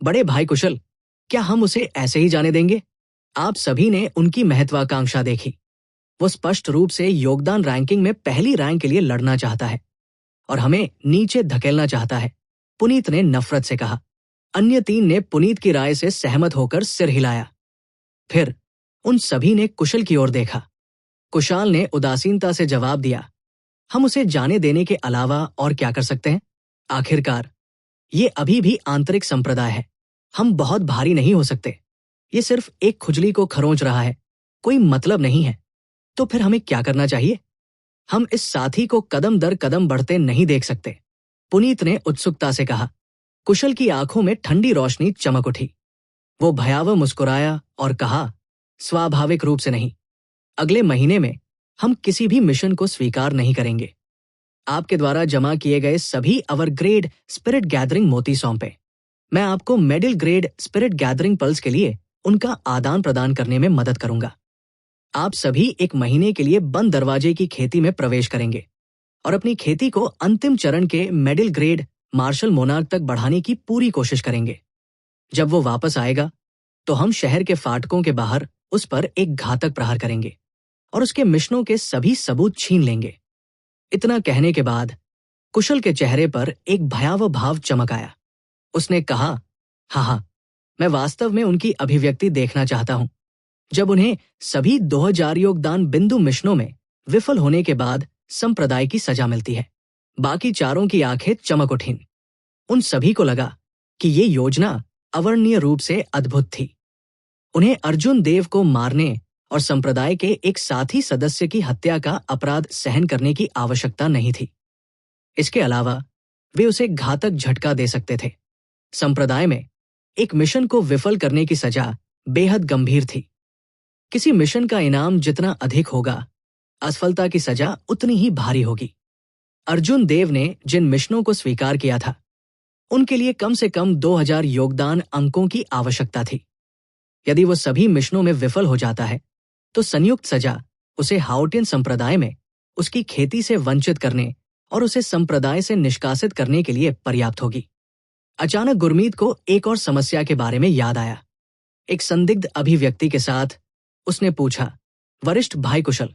बड़े भाई कुशल, क्या हम उसे ऐसे ही जाने देंगे? आप सभी ने उनकी महत्वाकांक्षा देखी। वो स्पष्ट रूप से योगदान रैंकिंग में पहली रैंक के लिए लड़ना चाहता है और हमें नीचे धकेलना चाहता है, पुनीत ने नफरत से कहा। अन्य तीन ने पुनीत की राय से सहमत होकर सिर हिलाया। फिर उन सभी ने कुशल की ओर देखा। कुशाल ने उदासीनता से जवाब दिया, हम उसे जाने देने के अलावा और क्या कर सकते हैं? आखिरकार ये अभी भी आंतरिक संप्रदाय है। हम बहुत भारी नहीं हो सकते। ये सिर्फ एक खुजली को खरोंच रहा है, कोई मतलब नहीं है। तो फिर हमें क्या करना चाहिए? हम इस साथी को कदम दर कदम बढ़ते नहीं देख सकते, पुनीत ने उत्सुकता से कहा। कुशल की आंखों में ठंडी रोशनी चमक उठी। वो भयावह मुस्कुराया और कहा, स्वाभाविक रूप से नहीं। अगले महीने में हम किसी भी मिशन को स्वीकार नहीं करेंगे। आपके द्वारा जमा किए गए सभी अवर ग्रेड स्पिरिट गैदरिंग मोती सौंपे। मैं आपको medal grade spirit gathering pulse के लिए उनका आदान प्रदान करने में मदद करूंगा। आप सभी एक महीने के लिए बंद दरवाजे की खेती में प्रवेश करेंगे और अपनी खेती को अंतिम चरण के मेडल ग्रेड मार्शल मोनार्क तक बढ़ाने की पूरी कोशिश करेंगे। जब वो वापस आएगा तो हम शहर के फाटकों के बाहर उस पर एक घातक प्रहार करेंगे और उसके मिशनों के सभी सबूत छीन लेंगे। इतना कहने के बाद कुशल के चेहरे पर एक भयावह भाव चमक आया। उसने कहा, हाँ, मैं वास्तव में उनकी अभिव्यक्ति देखना चाहता हूं, जब उन्हें सभी 2000 योगदान बिंदु मिशनों में विफल होने के बाद संप्रदाय की सजा मिलती है। बाकी चारों की आंखें चमक उठीं। उन सभी को लगा कि ये योजना अवर्णनीय रूप से अद्भुत थी। उन्हें अर्जुन देव को मारने और संप्रदाय के एक साथी सदस्य की हत्या का अपराध सहन करने की आवश्यकता नहीं थी। इसके अलावा वे उसे घातक झटका दे सकते थे। संप्रदाय में एक मिशन को विफल करने की सजा बेहद गंभीर थी। किसी मिशन का इनाम जितना अधिक होगा, असफलता की सजा उतनी ही भारी होगी। अर्जुन देव ने जिन मिशनों को स्वीकार किया था, उनके लिए कम से कम 2000 योगदान अंकों की आवश्यकता थी। यदि वो सभी मिशनों में विफल हो जाता है तो संयुक्त सजा उसे हाउटियन संप्रदाय में उसकी खेती से वंचित करने और उसे संप्रदाय से निष्कासित करने के लिए पर्याप्त होगी। अचानक गुरमीत को एक और समस्या के बारे में याद आया। एक संदिग्ध अभिव्यक्ति के साथ उसने पूछा, वरिष्ठ भाई कुशल,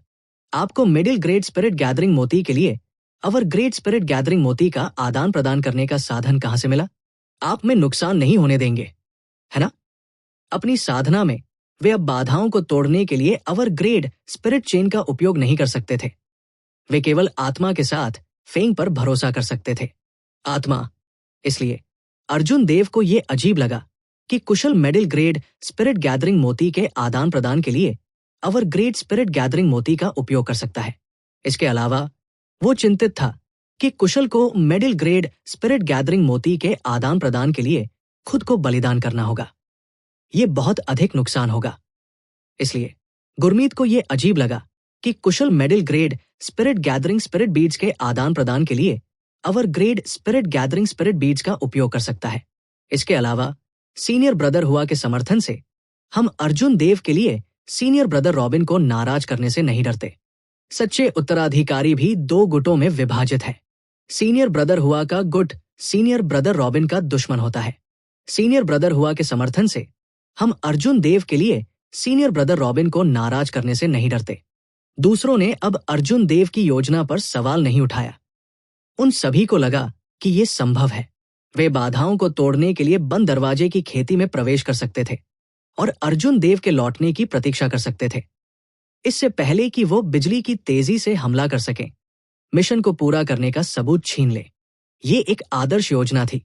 आपको मिडिल ग्रेड स्पिरिट गैदरिंग मोती के लिए अवर ग्रेड स्पिरिट गैदरिंग मोती का आदान प्रदान करने का साधन कहां से मिला? आप में नुकसान नहीं होने देंगे, है ना? अपनी साधना में वे अब बाधाओं को तोड़ने के लिए अवर ग्रेड स्पिरिट चेन का उपयोग नहीं कर सकते थे। वे केवल आत्मा के साथ फेंग पर भरोसा कर सकते थे। आत्मा। इसलिए अर्जुन देव को यह अजीब लगा कि कुशल मिडिल ग्रेड स्पिरिट गैदरिंग मोती के आदान प्रदान के लिए अवर ग्रेड स्पिरिट गैदरिंग मोती का उपयोग कर सकता है। इसके अलावा वो चिंतित था कि कुशल को मिडिल ग्रेड स्पिरिट गैदरिंग मोती के आदान प्रदान के लिए खुद को बलिदान करना होगा। ये बहुत अधिक नुकसान होगा। इसलिए गुरमीत को यह अजीब लगा कि कुशल middle grade spirit gathering spirit beads के आदान प्रदान के लिए अवर grade spirit gathering spirit beads का उपयोग कर सकता है। इसके अलावा सीनियर ब्रदर हुआ के समर्थन से हम अर्जुन देव के लिए सीनियर ब्रदर रॉबिन को नाराज करने से नहीं डरते। सच्चे उत्तराधिकारी भी 2 गुटों में विभाजित है। सीनियर ब्रदर हुआ का गुट सीनियर ब्रदर रॉबिन का दुश्मन होता है। सीनियर ब्रदर हुआ के समर्थन से हम अर्जुन देव के लिए सीनियर ब्रदर रॉबिन को नाराज करने से नहीं डरते। दूसरों ने अब अर्जुन देव की योजना पर सवाल नहीं उठाया। उन सभी को लगा कि यह संभव है। वे बाधाओं को तोड़ने के लिए बंद दरवाजे की खेती में प्रवेश कर सकते थे और अर्जुन देव के लौटने की प्रतीक्षा कर सकते थे, इससे पहले कि वो बिजली की तेजी से हमला कर सकें, मिशन को पूरा करने का सबूत छीन ले। ये एक आदर्श योजना थी।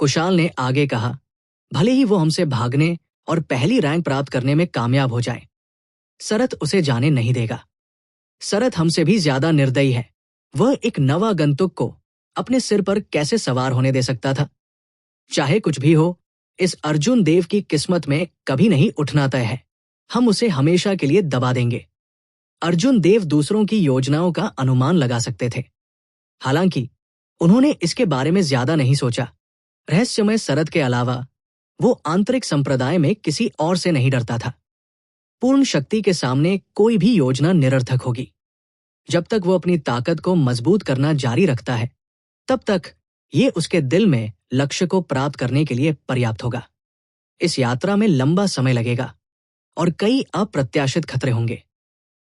कुशाल ने आगे कहा, भले ही वो हमसे भागने और पहली रैंक प्राप्त करने में कामयाब हो जाए, सरत उसे जाने नहीं देगा। सरत हमसे भी ज्यादा निर्दयी है। वह एक नवागंतुक को अपने सिर पर कैसे सवार होने दे सकता था? चाहे कुछ भी हो, इस अर्जुन देव की किस्मत में कभी नहीं उठना तय है। हम उसे हमेशा के लिए दबा देंगे। अर्जुन देव दूसरों की योजनाओं का अनुमान लगा सकते थे, हालांकि उन्होंने इसके बारे में ज्यादा नहीं सोचा। रहस्यमय सरत के अलावा वो आंतरिक संप्रदाय में किसी और से नहीं डरता था। पूर्ण शक्ति के सामने कोई भी योजना निरर्थक होगी। जब तक वो अपनी ताकत को मजबूत करना जारी रखता है, तब तक ये उसके दिल में लक्ष्य को प्राप्त करने के लिए पर्याप्त होगा। इस यात्रा में लंबा समय लगेगा और कई अप्रत्याशित खतरे होंगे।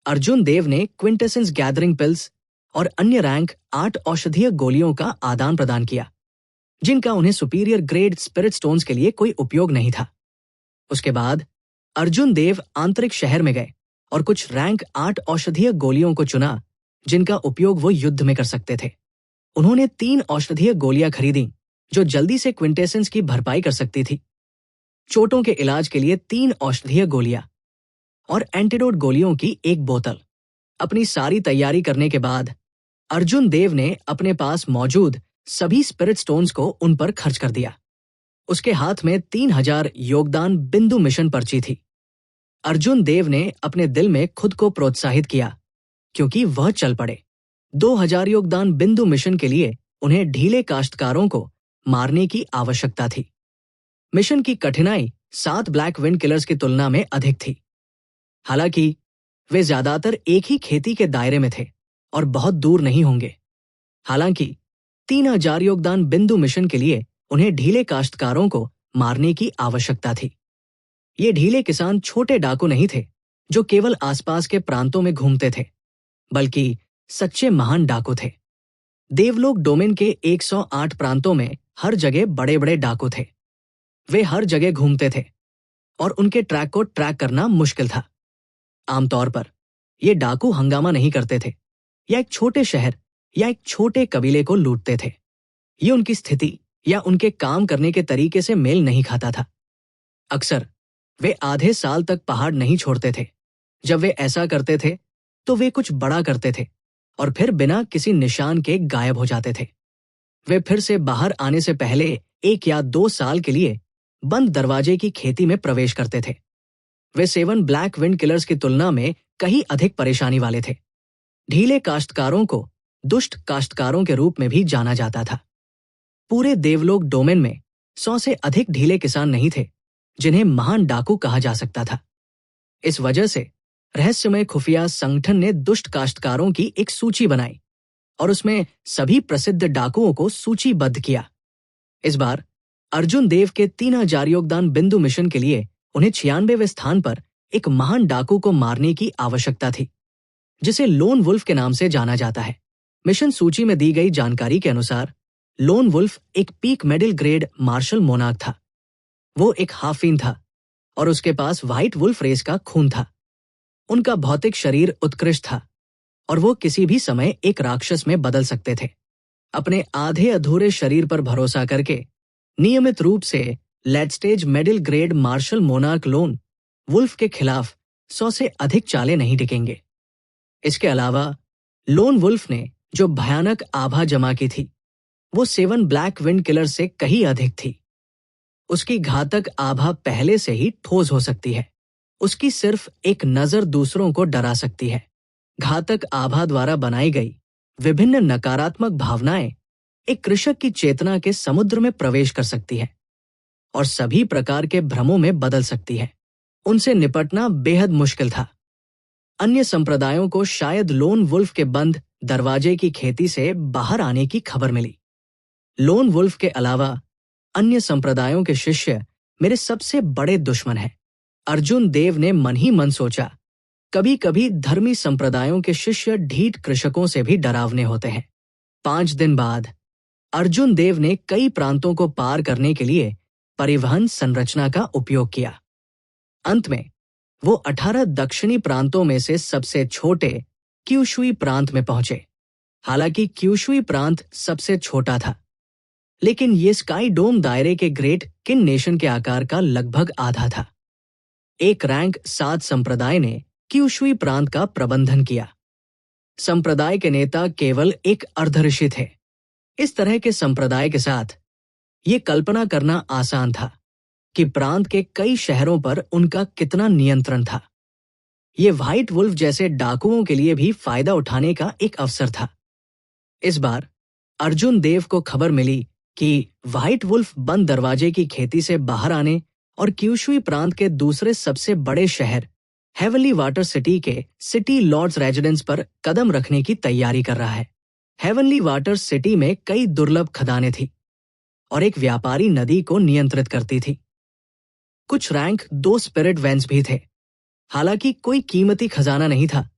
अर्जुन देव ने क्विंटेसेंस गैदरिंग पिल्स और अन्य रैंक 8 औषधीय गोलियों का आदान प्रदान किया, जिनका उन्हें सुपीरियर ग्रेड स्पिरिट स्टोन्स के लिए कोई उपयोग नहीं था। उसके बाद अर्जुन देव आंतरिक शहर में गए और कुछ रैंक 8 औषधीय गोलियों को चुना, जिनका उपयोग वो युद्ध में कर सकते थे। उन्होंने 3 औषधीय गोलियां खरीदी जो जल्दी से क्विंटेसेंस की भरपाई कर सकती थी। चोटों के इलाज के लिए 3 औषधीय गोलियां और एंटीडोट गोलियों की 1 बोतल। अपनी सारी तैयारी करने के बाद अर्जुन देव ने अपने पास मौजूद सभी स्पिरिट स्टोन्स को उन पर खर्च कर दिया। उसके हाथ में 3000 योगदान बिंदु मिशन पर्ची थी। अर्जुन देव ने अपने दिल में खुद को प्रोत्साहित किया, क्योंकि वह चल पड़े। 2000 योगदान बिंदु मिशन के लिए उन्हें ढीले काश्तकारों को मारने की आवश्यकता थी। मिशन की कठिनाई 7 ब्लैक विंड किलर्स की तुलना में अधिक थी। हालांकि वे ज्यादातर एक ही खेती के दायरे में थे और बहुत दूर नहीं होंगे। हालांकि 3000 योगदान बिंदु मिशन के लिए उन्हें ढीले काश्तकारों को मारने की आवश्यकता थी। ये ढीले किसान छोटे डाकू नहीं थे जो केवल आसपास के प्रांतों में घूमते थे, बल्कि सच्चे महान डाकू थे। देवलोक डोमेन के 108 प्रांतों में हर जगह बड़े बड़े डाकू थे। वे हर जगह घूमते थे और उनके ट्रैक को ट्रैक करना मुश्किल था। आमतौर पर ये डाकू हंगामा नहीं करते थे या एक छोटे शहर या एक छोटे कबीले को लूटते थे। ये उनकी स्थिति या उनके काम करने के तरीके से मेल नहीं खाता था। अक्सर वे आधे साल तक पहाड़ नहीं छोड़ते थे। जब वे ऐसा करते थे तो वे कुछ बड़ा करते थे और फिर बिना किसी निशान के गायब हो जाते थे। वे फिर से बाहर आने से पहले 1 या 2 साल के लिए बंद दरवाजे की खेती में प्रवेश करते थे। वे 7 ब्लैक विंड किलर्स की तुलना में कहीं अधिक परेशानी वाले थे। ढीले काश्तकारों को दुष्ट काश्तकारों के रूप में भी जाना जाता था। पूरे देवलोक डोमेन में 100 से अधिक ढीले किसान नहीं थे जिन्हें महान डाकू कहा जा सकता था। इस वजह से रहस्यमय खुफिया संगठन ने दुष्ट काश्तकारों की एक सूची बनाई और उसमें सभी प्रसिद्ध डाकुओं को सूचीबद्ध किया। इस बार अर्जुन देव के 3000 योगदान बिंदु मिशन के लिए उन्हें 96वें स्थान पर एक महान डाकू को मारने की आवश्यकता थी, जिसे लोन वुल्फ के नाम से जाना जाता है। मिशन सूची में दी गई जानकारी के अनुसार लोन वुल्फ एक peak medal grade martial monarch था। वो एक हाफिन था और उसके पास व्हाइट वुल्फ रेस का खून था। उनका भौतिक शरीर उत्कृष्ट था और वो किसी भी समय एक राक्षस में बदल सकते थे। अपने आधे अधूरे शरीर पर भरोसा करके नियमित रूप से late stage medal grade martial monarch lone wolf के खिलाफ 100 से अधिक चालें नहीं टिकेंगे। इसके अलावा लोन वुल्फ ने जो भयानक आभा जमा की थी वो 7 ब्लैक विंड किलर से कहीं अधिक थी। उसकी घातक आभा पहले से ही ठोस हो सकती है। उसकी सिर्फ एक नजर दूसरों को डरा सकती है। घातक आभा द्वारा बनाई गई विभिन्न नकारात्मक भावनाएं एक कृषक की चेतना के समुद्र में प्रवेश कर सकती है और सभी प्रकार के भ्रमों में बदल सकती है। उनसे निपटना बेहद मुश्किल था। अन्य संप्रदायों को शायद लोन वुल्फ के बंद दरवाजे की खेती से बाहर आने की खबर मिली। लोन वुल्फ के अलावा अन्य संप्रदायों के शिष्य मेरे सबसे बड़े दुश्मन हैं। अर्जुन देव ने मन ही मन सोचा, कभी कभी धर्मी संप्रदायों के शिष्य ढीठ कृषकों से भी डरावने होते हैं। 5 दिन बाद अर्जुन देव ने कई प्रांतों को पार करने के लिए परिवहन संरचना का उपयोग किया। अंत में वो 18 दक्षिणी प्रांतों में से सबसे छोटे क्यूशुई प्रांत में पहुंचे। हालांकि क्यूशुई प्रांत सबसे छोटा था, लेकिन ये स्काई डोम दायरे के ग्रेट किन नेशन के आकार का लगभग आधा था। एक रैंक 7 संप्रदाय ने क्यूशुई प्रांत का प्रबंधन किया। संप्रदाय के नेता केवल एक अर्धऋषि थे। इस तरह के संप्रदाय के साथ ये कल्पना करना आसान था कि प्रांत के कई शहरों पर उनका कितना नियंत्रण था। ये व्हाइट वुल्फ जैसे डाकुओं के लिए भी फायदा उठाने का एक अवसर था। इस बार अर्जुन देव को खबर मिली कि व्हाइट वुल्फ बंद दरवाजे की खेती से बाहर आने और क्यूशुई प्रांत के दूसरे सबसे बड़े शहर हेवनली वाटर सिटी के सिटी लॉर्ड्स रेजिडेंस पर कदम रखने की तैयारी कर रहा है। हेवनली वाटर सिटी में कई दुर्लभ खदानें थी और एक व्यापारी नदी को नियंत्रित करती थी। कुछ रैंक 2 स्पिरिट वैन्स भी थे। हालांकि कोई कीमती खजाना नहीं था।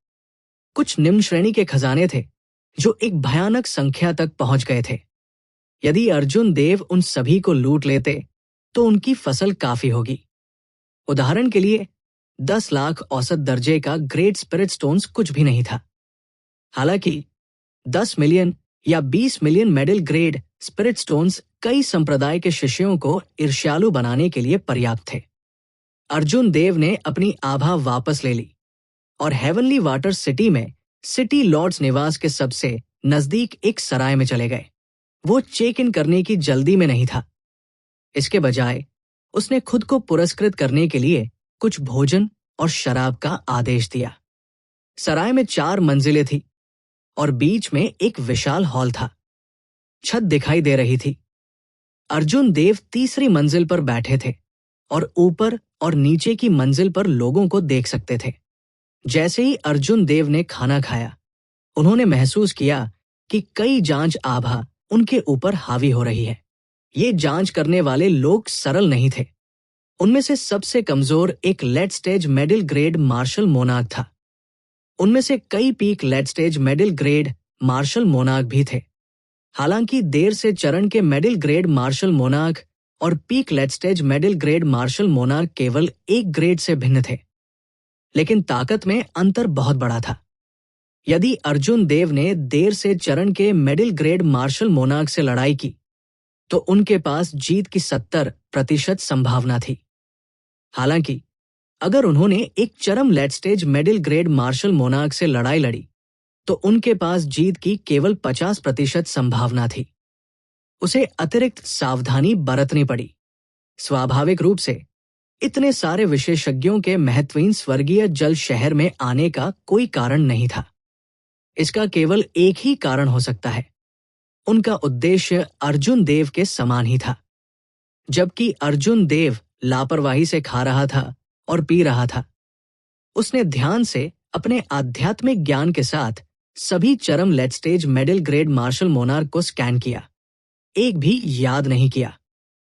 कुछ निम्न श्रेणी के खजाने थे जो एक भयानक संख्या तक पहुंच गए थे। यदि अर्जुन देव उन सभी को लूट लेते तो उनकी फसल काफी होगी। उदाहरण के लिए 10 लाख औसत दर्जे का ग्रेट स्पिरिट स्टोन्स कुछ भी नहीं था। हालांकि 10 मिलियन या 20 million medal grade spirit stones कई संप्रदाय के शिष्यों को ईर्ष्यालु बनाने के लिए पर्याप्त थे। अर्जुन देव ने अपनी आभा वापस ले ली और हेवनली वाटर सिटी में सिटी लॉर्ड्स निवास के सबसे नजदीक एक सराय में चले गए। वो चेक इन करने की जल्दी में नहीं था। इसके बजाय उसने खुद को पुरस्कृत करने के लिए कुछ भोजन और शराब का आदेश दिया। सराय में 4 मंजिलें थी और बीच में एक विशाल हॉल था। छत दिखाई दे रही थी। अर्जुन देव तीसरी मंजिल पर बैठे थे और ऊपर और नीचे की मंजिल पर लोगों को देख सकते थे। जैसे ही अर्जुन देव ने खाना खाया, उन्होंने महसूस किया कि कई जांच आभा उनके ऊपर हावी हो रही है। ये जांच करने वाले लोग सरल नहीं थे। उनमें से सबसे कमजोर एक late stage medal grade martial monarch था। उनमें से कई peak late stage medal grade martial monarch भी थे। हालांकि देर से चरण के मेडल ग्रेड मार्शल मोनार्क और peak late stage medal grade martial monarch केवल एक ग्रेड से भिन्न थे, लेकिन ताकत में अंतर बहुत बड़ा था। यदि अर्जुन देव ने देर से चरण के मेडल ग्रेड मार्शल मोनार्क से लड़ाई की तो उनके पास जीत की 70% संभावना थी। हालांकि अगर उन्होंने एक चरम late stage medal grade martial monarch से लड़ाई लड़ी तो उनके पास जीत की केवल 50% संभावना थी। उसे अतिरिक्त सावधानी बरतनी पड़ी। स्वाभाविक रूप से इतने सारे विशेषज्ञों के महत्वहीन स्वर्गीय जल शहर में आने का कोई कारण नहीं था। इसका केवल एक ही कारण हो सकता है। उनका उद्देश्य अर्जुन देव के समान ही था। जबकि अर्जुन देव लापरवाही से खा रहा था और पी रहा था, उसने ध्यान से अपने आध्यात्मिक ज्ञान के साथ सभी चरम late stage medal grade martial monarch को स्कैन किया। एक भी याद नहीं किया।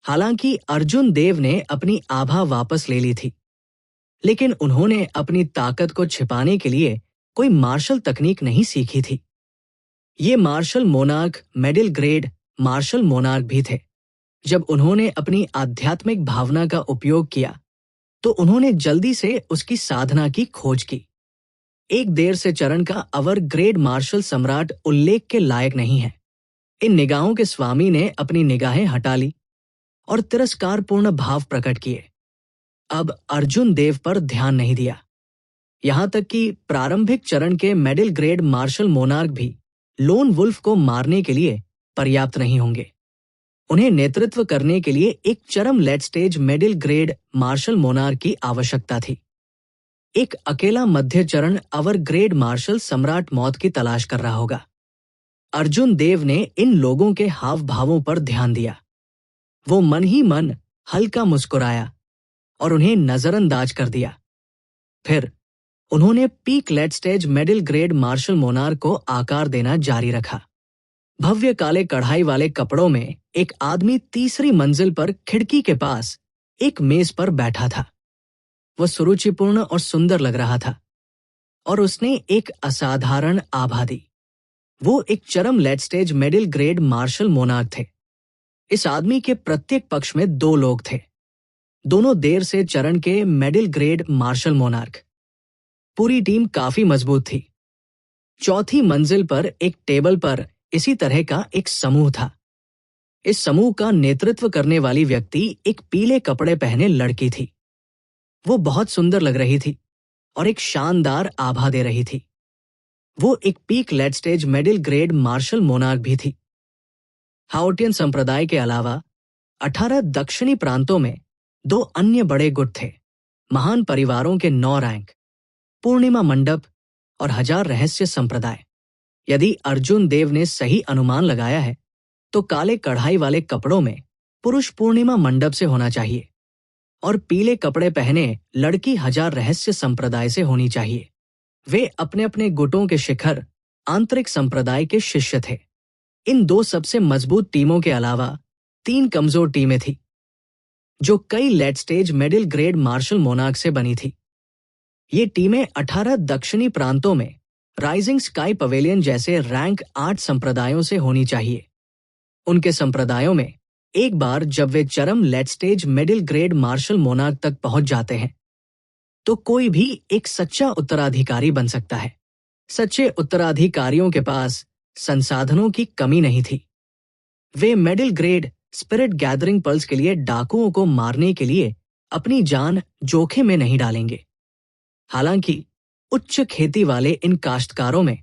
हालांकि अर्जुन देव ने अपनी आभा वापस ले ली थी, लेकिन उन्होंने अपनी ताकत को छिपाने के लिए कोई मार्शल तकनीक नहीं सीखी थी। ये martial monarch medal grade martial monarch भी थे। जब उन्होंने अपनी आध्यात्मिक भावना का उपयोग किया तो उन्होंने जल्दी से उसकी साधना की खोज की। एक देर से चरण का अवर ग्रेड मार्शल सम्राट उल्लेख के लायक नहीं है। इन निगाहों के स्वामी ने अपनी निगाहें हटा ली और तिरस्कारपूर्ण भाव प्रकट किए। अब अर्जुन देव पर ध्यान नहीं दिया। यहां तक कि प्रारंभिक चरण के मेडल ग्रेड मार्शल मोनार्क भी लोन वुल्फ को मारने के लिए पर्याप्त नहीं होंगे। उन्हें नेतृत्व करने के लिए एक चरम late stage medal grade martial monarch की आवश्यकता थी। एक अकेला मध्य चरण अवर ग्रेड मार्शल सम्राट मौत की तलाश कर रहा होगा। अर्जुन देव ने इन लोगों के हाव भावों पर ध्यान दिया। वो मन ही मन हल्का मुस्कुराया और उन्हें नजरअंदाज कर दिया। फिर उन्होंने peak late stage medal grade martial monarch को आकार देना जारी रखा। भव्य काले कढ़ाई वाले कपड़ों में एक आदमी तीसरी मंजिल पर खिड़की के पास एक मेज पर बैठा था। वह सुरुचिपूर्ण और सुंदर लग रहा था और उसने एक असाधारण आभा दी। वो एक चरम late stage medal grade martial monarch थे। इस आदमी के प्रत्येक पक्ष में 2 लोग थे, दोनों देर से चरण के मेडल ग्रेड मार्शल मोनार्क। पूरी टीम काफी मजबूत थी। चौथी मंजिल पर एक टेबल पर इसी तरह का एक समूह था। इस समूह का नेतृत्व करने वाली व्यक्ति एक पीले कपड़े पहने लड़की थी। वो बहुत सुंदर लग रही थी और एक शानदार आभा दे रही थी। वो एक peak late stage medal grade martial monarch भी थी। हाओटियन संप्रदाय के अलावा 18 दक्षिणी प्रांतों में 2 अन्य बड़े गुट थे। महान परिवारों के 9 रैंक, पूर्णिमा मंडप और 1000 रहस्य संप्रदाय। यदि अर्जुन देव ने सही अनुमान लगाया है तो काले कढ़ाई वाले कपड़ों में पुरुष पूर्णिमा मंडप से होना चाहिए और पीले कपड़े पहने लड़की 1000 रहस्य संप्रदाय से होनी चाहिए। वे अपने अपने गुटों के शिखर आंतरिक संप्रदाय के शिष्य थे। इन 2 सबसे मजबूत टीमों के अलावा 3 कमजोर टीमें थी जो कई late stage middle grade martial monarch से बनी थी। ये टीमें 18 दक्षिणी प्रांतों में राइजिंग स्काई पवेलियन जैसे रैंक 8 संप्रदायों से होनी चाहिए। उनके संप्रदायों में एक बार जब वे चरम late stage middle grade martial monarch तक पहुंच जाते हैं तो कोई भी एक सच्चा उत्तराधिकारी बन सकता है। सच्चे उत्तराधिकारियों के पास संसाधनों की कमी नहीं थी। वे middle grade spirit gathering pulse के लिए डाकुओं को मारने के लिए अपनी जान जोखिम में नहीं डालेंगे। हालांकि उच्च खेती वाले इन काश्तकारों में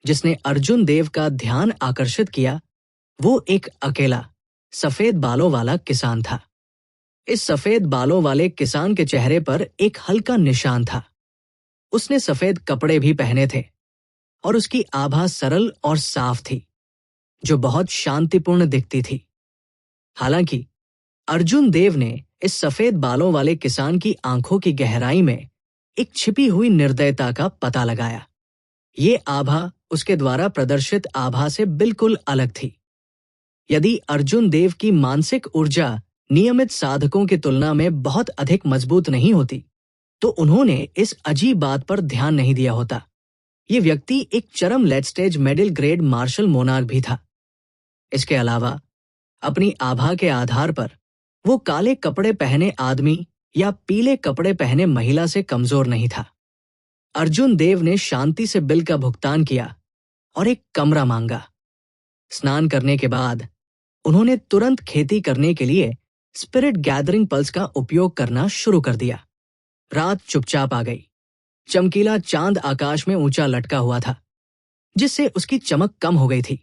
जिसने अर्जुन देव का ध्यान आकर्षित किया वो एक अकेला सफेद बालों वाला किसान था। इस सफेद बालों वाले किसान के चेहरे पर एक हल्का निशान था। उसने सफेद कपड़े भी पहने थे और उसकी आभा सरल और साफ थी जो बहुत शांतिपूर्ण दिखती थी। हालांकि अर्जुन देव ने इस सफेद बालों वाले किसान की आंखों की गहराई में एक छिपी हुई निर्दयता का पता लगाया। ये आभा उसके द्वारा प्रदर्शित आभा से बिल्कुल अलग थी। यदि अर्जुन देव की मानसिक ऊर्जा नियमित साधकों की तुलना में बहुत अधिक मजबूत नहीं होती तो उन्होंने इस अजीब बात पर ध्यान नहीं दिया होता। ये व्यक्ति एक चरम late stage middle grade martial monarch भी था। इसके अलावा अपनी आभा के आधार पर वो काले कपड़े पहने आदमी या पीले कपड़े पहने महिला से कमजोर नहीं था। अर्जुन देव ने शांति से बिल का भुगतान किया और एक कमरा मांगा। स्नान करने के बाद उन्होंने तुरंत खेती करने के लिए स्पिरिट गैदरिंग पल्स का उपयोग करना शुरू कर दिया। रात चुपचाप आ गई। चमकीला चांद आकाश में ऊंचा लटका हुआ था जिससे उसकी चमक कम हो गई थी।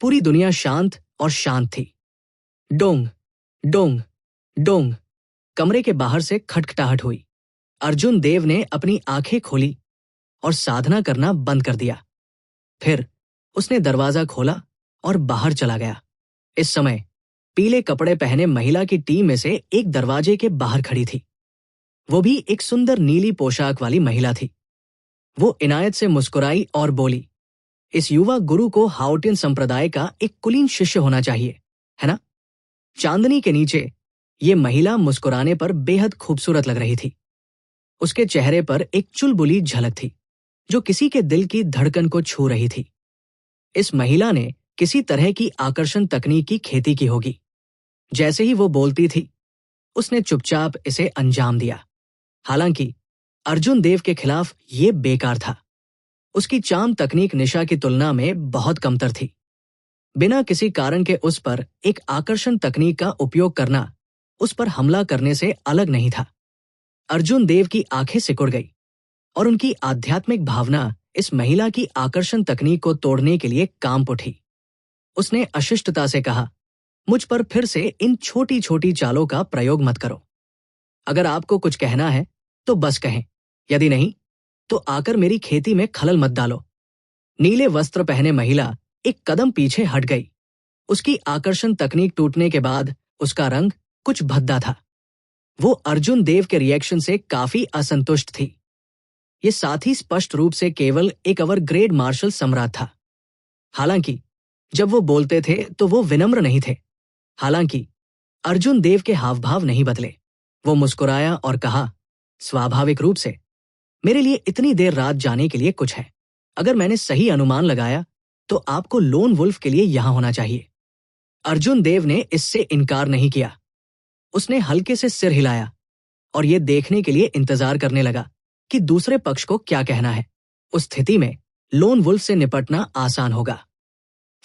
पूरी दुनिया शांत और शांत थी। डोंग डोंग डोंग कमरे के बाहर से खटखटाहट हुई। अर्जुन देव ने अपनी आंखें खोली और साधना करना बंद कर दिया। फिर उसने दरवाजा खोला और बाहर चला गया। इस समय पीले कपड़े पहने महिला की टीम में से एक दरवाजे के बाहर खड़ी थी। वो भी एक सुंदर नीली पोशाक वाली महिला थी। वो इनायत से मुस्कुराई और बोली, इस युवा गुरु को हाओटिन संप्रदाय का एक कुलीन शिष्य होना चाहिए, है ना? चांदनी के नीचे ये महिला मुस्कुराने पर बेहद खूबसूरत लग रही थी। उसके चेहरे पर एक चुलबुली झलक थी जो किसी के दिल की धड़कन को छू रही थी। इस महिला ने किसी तरह की आकर्षण तकनीक की खेती की होगी। जैसे ही वो बोलती थी उसने चुपचाप इसे अंजाम दिया। हालांकि अर्जुन देव के खिलाफ ये बेकार था। उसकी चाम तकनीक निशा की तुलना में बहुत कमतर थी। बिना किसी कारण के उस पर एक आकर्षण तकनीक का उपयोग करना उस पर हमला करने से अलग नहीं था। अर्जुन देव की आंखें सिकुड़ गई और उनकी आध्यात्मिक भावना इस महिला की आकर्षण तकनीक को तोड़ने के लिए कांप उठी। उसने अशिष्टता से कहा, मुझ पर फिर से इन छोटी छोटी चालों का प्रयोग मत करो। अगर आपको कुछ कहना है तो बस कहें, यदि नहीं तो आकर मेरी खेती में खलल मत डालो। नीले वस्त्र पहने महिला एक कदम पीछे हट गई। उसकी आकर्षण तकनीक टूटने के बाद उसका रंग कुछ भद्दा था। वो अर्जुन देव के रिएक्शन से काफी असंतुष्ट थी। ये साथ ही स्पष्ट रूप से केवल एक अवर ग्रेड मार्शल सम्राट था। हालांकि जब वो बोलते थे तो वो विनम्र नहीं थे। हालांकि अर्जुन देव के हाव भाव नहीं बदले। वो मुस्कुराया और कहा, स्वाभाविक रूप से मेरे लिए इतनी देर रात जाने के लिए कुछ है। अगर मैंने सही अनुमान लगाया तो आपको लोन वुल्फ के लिए यहां होना चाहिए। अर्जुन देव ने इससे इनकार नहीं किया। उसने हल्के से सिर हिलाया और यह देखने के लिए इंतजार करने लगा कि दूसरे पक्ष को क्या कहना है। उस स्थिति में लोन वुल्फ से निपटना आसान होगा।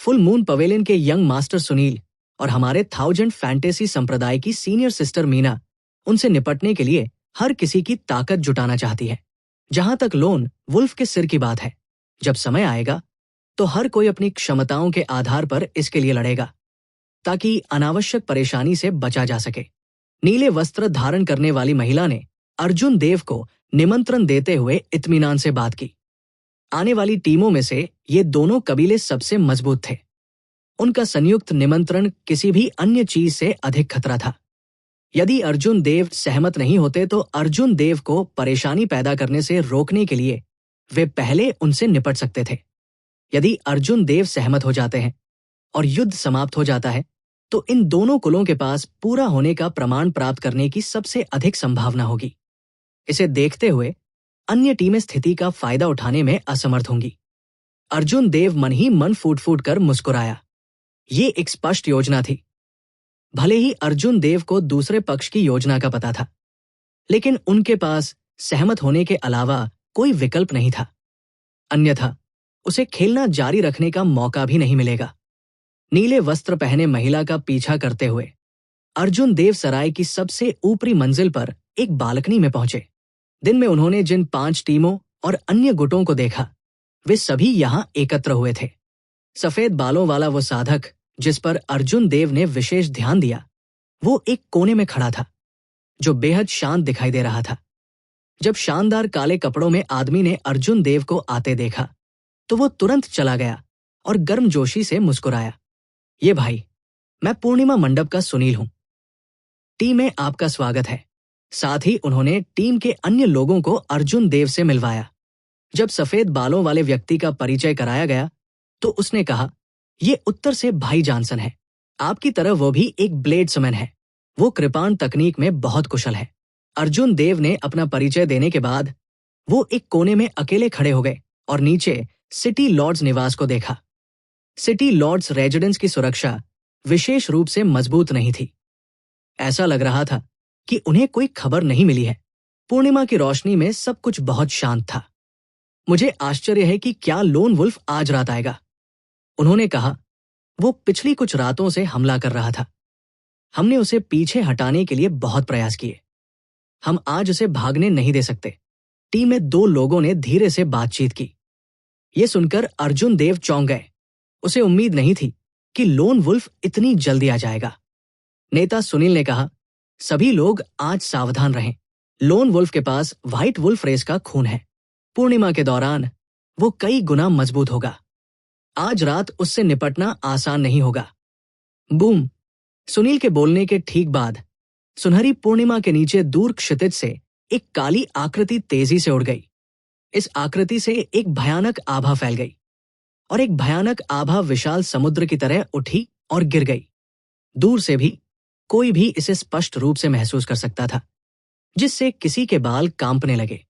फुल मून पवेलियन के यंग मास्टर सुनील और हमारे 1000 फैंटेसी संप्रदाय की सीनियर सिस्टर मीना उनसे निपटने के लिए हर किसी की ताकत जुटाना चाहती है। जहां तक लोन वुल्फ के सिर की बात है, जब समय आएगा तो हर कोई अपनी क्षमताओं के आधार पर इसके लिए लड़ेगा ताकि अनावश्यक परेशानी से बचा जा सके। नीले वस्त्र धारण करने वाली महिला ने अर्जुन देव को निमंत्रण देते हुए इत्मीनान से बात की। आने वाली टीमों में से ये दोनों कबीले सबसे मजबूत थे। उनका संयुक्त निमंत्रण किसी भी अन्य चीज से अधिक खतरा था। यदि अर्जुन देव सहमत नहीं होते तो अर्जुन देव को परेशानी पैदा करने से रोकने के लिए वे पहले उनसे निपट सकते थे। यदि अर्जुन देव सहमत हो जाते हैं और युद्ध समाप्त हो जाता है तो इन दोनों कुलों के पास पूरा होने का प्रमाण प्राप्त करने की सबसे अधिक संभावना होगी। इसे देखते हुए अन्य टीमें स्थिति का फायदा उठाने में असमर्थ होंगी। अर्जुन देव मन ही मन फूट फूट कर मुस्कुराया। ये एक स्पष्ट योजना थी। भले ही अर्जुन देव को दूसरे पक्ष की योजना का पता था, लेकिन उनके पास सहमत होने के अलावा कोई विकल्प नहीं था। अन्यथा उसे खेलना जारी रखने का मौका भी नहीं मिलेगा। नीले वस्त्र पहने महिला का पीछा करते हुए अर्जुन देव सराय की सबसे ऊपरी मंजिल पर एक बालकनी में पहुंचे। दिन में उन्होंने जिन 5 टीमों और अन्य गुटों को देखा, वे सभी यहां एकत्र हुए थे। सफेद बालों वाला वो साधक जिस पर अर्जुन देव ने विशेष ध्यान दिया, वो एक कोने में खड़ा था, जो बेहद शांत दिखाई दे रहा था। जब शानदार काले कपड़ों में आदमी ने अर्जुन देव को आते देखा, तो वो तुरंत चला गया और गर्मजोशी से मुस्कुराया। ये भाई, मैं पूर्णिमा मंडप का सुनील हूं। टीम में आपका स्वागत है। साथ ही उन्होंने टीम के अन्य लोगों को अर्जुन देव से मिलवाया। जब सफेद बालों वाले व्यक्ति का परिचय कराया गया, तो उसने कहा, ये उत्तर से भाई जॉनसन है। आपकी तरह वो भी एक ब्लेड्समैन है। वो कृपाण तकनीक में बहुत कुशल है। अर्जुन देव ने अपना परिचय देने के बाद वो एक कोने में अकेले खड़े हो गए और नीचे सिटी लॉर्ड्स निवास को देखा। सिटी लॉर्ड्स रेजिडेंस की सुरक्षा विशेष रूप से मजबूत नहीं थी। ऐसा लग रहा था कि उन्हें कोई खबर नहीं मिली है। पूर्णिमा की रोशनी में सब कुछ बहुत शांत था। मुझे आश्चर्य है कि क्या लोन वुल्फ आज रात आएगा, उन्होंने कहा। वो पिछली कुछ रातों से हमला कर रहा था। हमने उसे पीछे हटाने के लिए बहुत प्रयास किए। हम आज उसे भागने नहीं दे सकते। टीम में 2 लोगों ने धीरे से बातचीत की। ये सुनकर अर्जुन देव चौंक गए। उसे उम्मीद नहीं थी कि लोन वुल्फ इतनी जल्दी आ जाएगा। नेता सुनील ने कहा, सभी लोग आज सावधान रहें। लोन वुल्फ के पास व्हाइट वुल्फ रेस का खून है। पूर्णिमा के दौरान वो कई गुना मजबूत होगा। आज रात उससे निपटना आसान नहीं होगा। बूम! सुनील के बोलने के ठीक बाद सुनहरी पूर्णिमा के नीचे दूर क्षितिज से एक काली आकृति तेजी से उड़ गई। इस आकृति से एक भयानक आभा फैल गई और एक भयानक आभा विशाल समुद्र की तरह उठी और गिर गई। दूर से भी कोई भी इसे स्पष्ट रूप से महसूस कर सकता था, जिससे किसी के बाल कांपने लगे।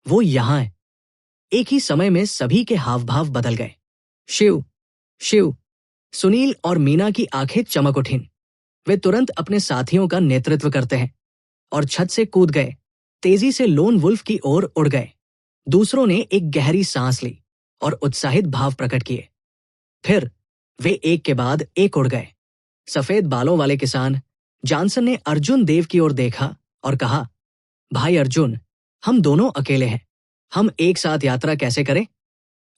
वो यहां है। एक ही समय में सभी के हाव भाव बदल गए। शिव, शिव! सुनील और मीना की आंखें चमक उठीं। वे तुरंत अपने साथियों का नेतृत्व करते हैं और छत से कूद गए, तेजी से लोन वुल्फ की ओर उड़ गए। दूसरों ने एक गहरी सांस ली और उत्साहित भाव प्रकट किए। फिर वे एक के बाद एक उड़ गए। सफेद बालों वाले किसान जॉनसन ने अर्जुन देव की ओर देखा और कहा, भाई अर्जुन, हम दोनों अकेले हैं। हम एक साथ यात्रा कैसे करें?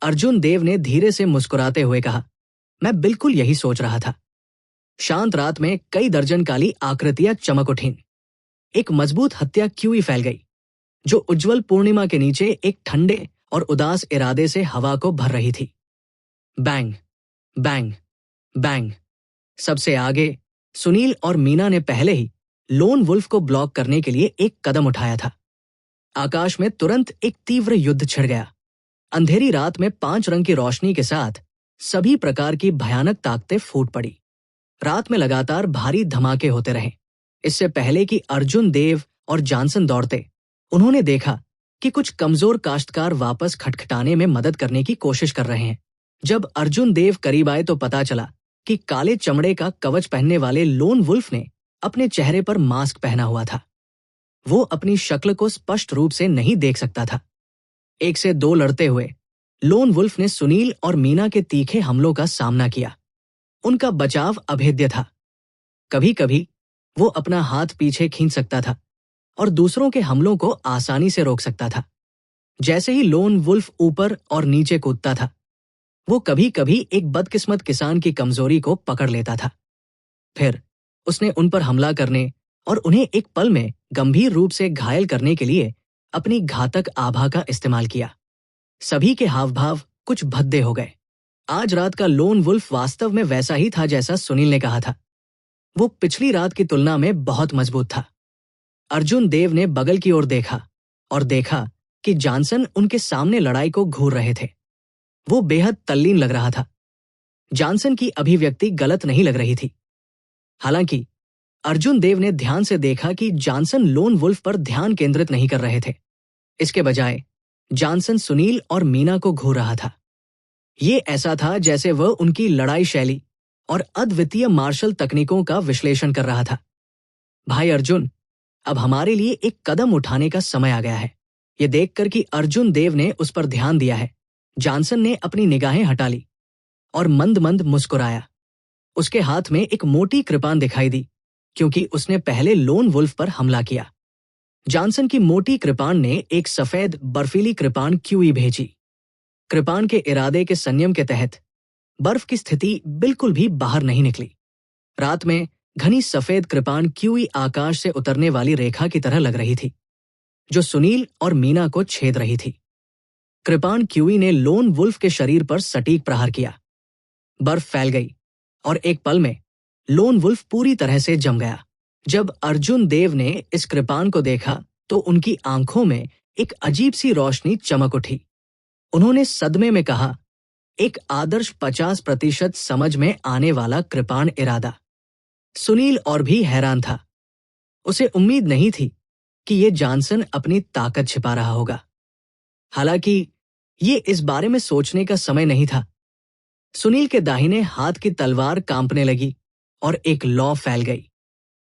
अर्जुन देव ने धीरे से मुस्कुराते हुए कहा, मैं बिल्कुल यही सोच रहा था। शांत रात में कई दर्जन काली आकृतियां चमक उठीं। एक मजबूत हत्या क्यूई फैल गई, जो उज्जवल पूर्णिमा के नीचे एक ठंडे और उदास इरादे से हवा को भर रही थी। Bang, bang, bang! सबसे आगे सुनील और मीना ने पहले ही लोन वुल्फ को ब्लॉक करने के लिए एक कदम उठाया था। आकाश में तुरंत एक तीव्र युद्ध छिड़ गया। अंधेरी रात में 5 रंग की रोशनी के साथ सभी प्रकार की भयानक ताकतें फूट पड़ी। रात में लगातार भारी धमाके होते रहे। इससे पहले कि अर्जुन देव और जॉनसन दौड़ते, उन्होंने देखा कि कुछ कमजोर काश्तकार वापस खटखटाने में मदद करने की कोशिश कर रहे हैं। जब अर्जुन देव करीब आए तो पता चला कि काले चमड़े का कवच पहनने वाले लोन वुल्फ ने अपने चेहरे पर मास्क पहना हुआ था। वो अपनी शक्ल को स्पष्ट रूप से नहीं देख सकता था। 1 से 2 लड़ते हुए लोन वुल्फ ने सुनील और मीना के तीखे हमलों का सामना किया। उनका बचाव अभेद्य था। कभी कभी वो अपना हाथ पीछे खींच सकता था और दूसरों के हमलों को आसानी से रोक सकता था। जैसे ही लोन वुल्फ ऊपर और नीचे कूदता था, वो कभी कभी एक बदकिस्मत किसान की कमजोरी को पकड़ लेता था। फिर उसने उन पर हमला करने और उन्हें एक पल में गंभीर रूप से घायल करने के लिए अपनी घातक आभा का इस्तेमाल किया। सभी के हाव भाव कुछ भद्दे हो गए। आज रात का लोन वुल्फ वास्तव में वैसा ही था जैसा सुनील ने कहा था। वो पिछली रात की तुलना में बहुत मजबूत था। अर्जुन देव ने बगल की ओर देखा और देखा कि जॉनसन उनके सामने लड़ाई को घूर रहे थे। वो बेहद तल्लीन लग रहा था। जॉनसन की अभिव्यक्ति गलत नहीं लग रही थी। हालांकि अर्जुन देव ने ध्यान से देखा कि जॉनसन लोन वुल्फ पर ध्यान केंद्रित नहीं कर रहे थे। इसके बजाय जॉनसन सुनील और मीना को घूर रहा था। ये ऐसा था जैसे वह उनकी लड़ाई शैली और अद्वितीय मार्शल तकनीकों का विश्लेषण कर रहा था। भाई अर्जुन, अब हमारे लिए एक कदम उठाने का समय आ गया है। ये देखकर कि अर्जुन देव ने उस पर ध्यान दिया है, जॉनसन ने अपनी निगाहें हटा ली और मंद मंद मुस्कुराया। उसके हाथ में एक मोटी कृपान दिखाई दी, क्योंकि उसने पहले लोन वुल्फ पर हमला किया। जॉनसन की मोटी कृपान ने एक सफेद बर्फीली कृपान क्यूई भेजी। कृपान के इरादे के संयम के तहत बर्फ की स्थिति बिल्कुल भी बाहर नहीं निकली। रात में घनी सफेद कृपान क्यूई आकाश से उतरने वाली रेखा की तरह लग रही थी, जो सुनील और मीना को छेद रही थी। कृपान क्यूई ने लोन वुल्फ के शरीर पर सटीक प्रहार किया। बर्फ फैल गई और एक पल में लोन वुल्फ पूरी तरह से जम गया। जब अर्जुन देव ने इस कृपान को देखा तो उनकी आंखों में एक अजीब सी रोशनी चमक उठी। उन्होंने सदमे में कहा, एक आदर्श 50% समझ में आने वाला कृपान इरादा। सुनील और भी हैरान था। उसे उम्मीद नहीं थी कि ये जॉनसन अपनी ताकत छिपा रहा होगा। हालांकि ये इस बारे में सोचने का समय नहीं था। सुनील के दाहिने हाथ की तलवार कांपने लगी और एक लौ फैल गई।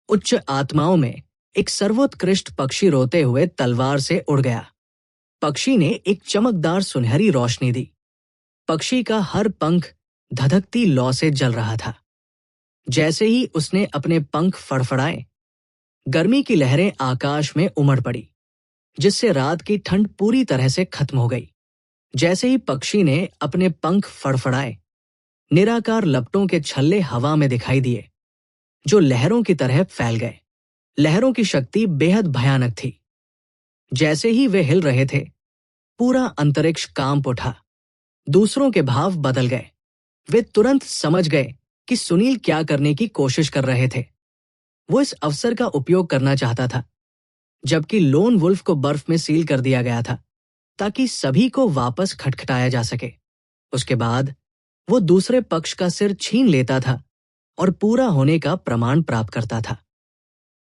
उच्च आत्माओं में एक सर्वोत्कृष्ट पक्षी रोते हुए तलवार से उड़ गया। पक्षी ने एक चमकदार सुनहरी रोशनी दी। पक्षी का हर पंख धधकती लौ से जल रहा था। जैसे ही उसने अपने पंख फड़फड़ाए, गर्मी की लहरें आकाश में उमड़ पड़ी, जिससे रात की ठंड पूरी तरह से खत्म हो गई। जैसे ही पक्षी ने अपने पंख फड़फड़ाए, निराकार लपटों के छल्ले हवा में दिखाई दिए, जो लहरों की तरह फैल गए। लहरों की शक्ति बेहद भयानक थी। जैसे ही वे हिल रहे थे, पूरा अंतरिक्ष कांप उठा। दूसरों के भाव बदल गए। वे तुरंत समझ गए कि सुनील क्या करने की कोशिश कर रहे थे। वो इस अवसर का उपयोग करना चाहता था, जबकि लोन वुल्फ को बर्फ में सील कर दिया गया था, ताकि सभी को वापस खटखटाया जा सके। उसके बाद वो दूसरे पक्ष का सिर छीन लेता था और पूरा होने का प्रमाण प्राप्त करता था।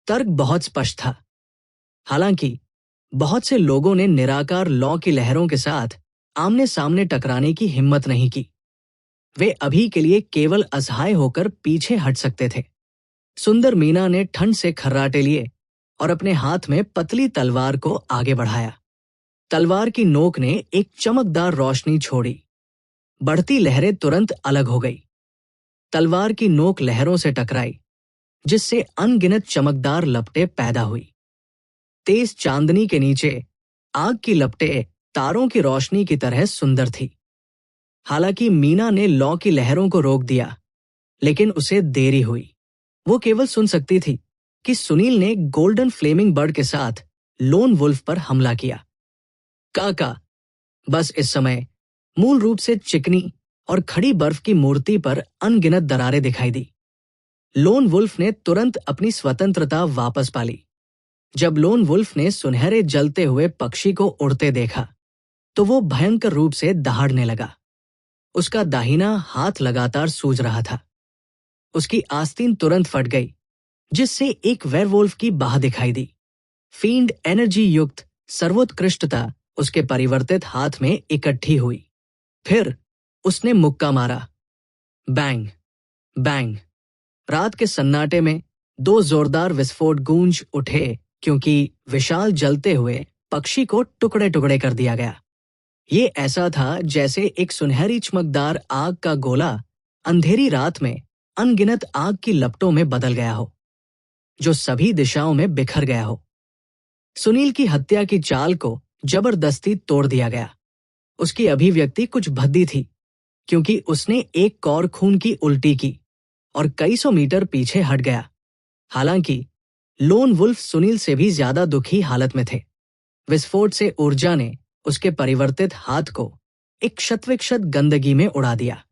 तर्क बहुत स्पष्ट था। हालांकि बहुत से लोगों ने निराकार लौ की लहरों के साथ आमने सामने टकराने की हिम्मत नहीं की। वे अभी के लिए केवल असहाय होकर पीछे हट सकते थे। सुंदर मीना ने ठंड से खर्राटे लिए और अपने हाथ में पतली तलवार को आगे बढ़ाया। तलवार की नोक ने एक चमकदार रोशनी छोड़ी। बढ़ती लहरें तुरंत अलग हो गई। तलवार की नोक लहरों से टकराई, जिससे अनगिनत चमकदार लपटें पैदा हुई। तेज चांदनी के नीचे आग की लपटें तारों की रोशनी की तरह सुंदर थी। हालांकि मीना ने लौ की लहरों को रोक दिया, लेकिन उसे देरी हुई। वो केवल सुन सकती थी कि सुनील ने गोल्डन फ्लेमिंग बर्ड के साथ लोन वुल्फ पर हमला किया। काका। बस इस समय मूल रूप से चिकनी और खड़ी बर्फ की मूर्ति पर अनगिनत दरारें दिखाई दी। लोन वुल्फ ने तुरंत अपनी स्वतंत्रता वापस पा ली। जब लोन वुल्फ ने सुनहरे जलते हुए पक्षी को उड़ते देखा, तो वो भयंकर रूप से दहाड़ने लगा। उसका दाहिना हाथ लगातार सूज रहा था। उसकी आस्तीन तुरंत फट गई, जिससे एक वेयरवुल्फ की बाह दिखाई दी। फील्ड एनर्जी युक्त सर्वोत्कृष्टता उसके परिवर्तित हाथ में इकट्ठी हुई। फिर उसने मुक्का मारा। Bang, bang. रात के सन्नाटे में दो जोरदार विस्फोट गूंज उठे, क्योंकि विशाल जलते हुए पक्षी को टुकड़े टुकड़े कर दिया गया। ये ऐसा था जैसे एक सुनहरी चमकदार आग का गोला अंधेरी रात में अनगिनत आग की लपटों में बदल गया हो, जो सभी दिशाओं में बिखर गया हो। सुनील की हत्या की चाल को जबरदस्ती तोड़ दिया गया। उसकी अभिव्यक्ति कुछ भद्दी थी, क्योंकि उसने एक कौर खून की उल्टी की और कई सौ मीटर पीछे हट गया। हालांकि लोन वुल्फ सुनील से भी ज्यादा दुखी हालत में थे। विस्फोट से ऊर्जा ने उसके परिवर्तित हाथ को एक शतविक्षत गंदगी में उड़ा दिया।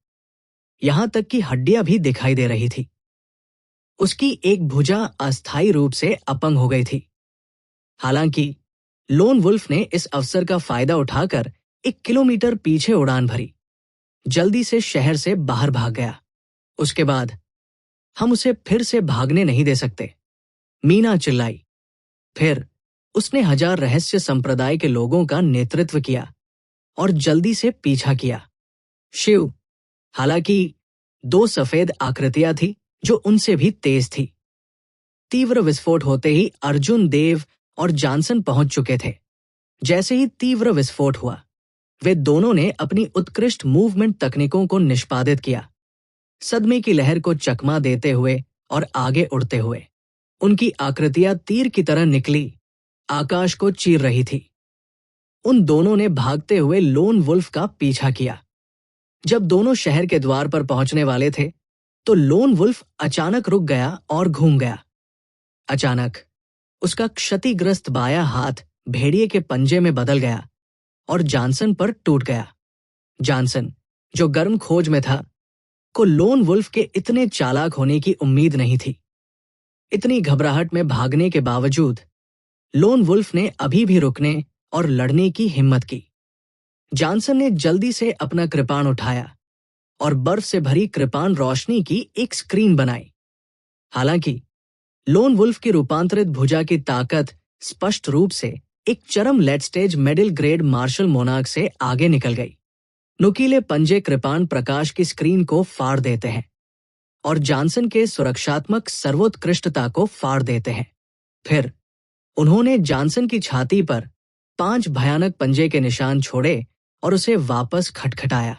यहां तक कि हड्डियां भी दिखाई दे रही थी। उसकी एक भुजा अस्थायी रूप से अपंग हो गई थी। हालांकि लोन वुल्फ ने इस अवसर का फायदा उठाकर 1 किलोमीटर पीछे उड़ान भरी। जल्दी से शहर से बाहर भाग गया। उसके बाद हम उसे फिर से भागने नहीं दे सकते, मीना चिल्लाई। फिर उसने 1000 रहस्य संप्रदाय के लोगों का नेतृत्व किया और जल्दी से पीछा किया। शिव, हालांकि 2 सफेद आकृतियां थी जो उनसे भी तेज थी। तीव्र विस्फोट होते ही अर्जुन देव और जॉनसन पहुंच चुके थे। जैसे ही तीव्र विस्फोट हुआ, वे दोनों ने अपनी उत्कृष्ट मूवमेंट तकनीकों को निष्पादित किया, सदमे की लहर को चकमा देते हुए और आगे उड़ते हुए। उनकी आकृतियां तीर की तरह निकली, आकाश को चीर रही थी। उन दोनों ने भागते हुए लोन वुल्फ का पीछा किया। जब दोनों शहर के द्वार पर पहुंचने वाले थे, तो लोन वुल्फ अचानक रुक गया और घूम गया। अचानक उसका क्षतिग्रस्त बायां हाथ भेड़िए के पंजे में बदल गया और जॉनसन पर टूट गया। जॉनसन, जो गर्म खोज में था, को लोन वुल्फ के इतने चालाक होने की उम्मीद नहीं थी। इतनी घबराहट में भागने के बावजूद लोन वुल्फ ने अभी भी रुकने और लड़ने की हिम्मत की। जॉनसन ने जल्दी से अपना कृपाण उठाया और बर्फ से भरी कृपाण रोशनी की एक स्क्रीन बनाई। हालांकि लोन वुल्फ की रूपांतरित भुजा की ताकत स्पष्ट रूप से एक चरम late stage middle grade martial monarch से आगे निकल गई। नुकीले पंजे कृपाण प्रकाश की स्क्रीन को फाड़ देते हैं और जॉनसन के सुरक्षात्मक सर्वोत्कृष्टता को फाड़ देते हैं। फिर उन्होंने जॉनसन की छाती पर 5 भयानक पंजे के निशान छोड़े और उसे वापस खटखटाया।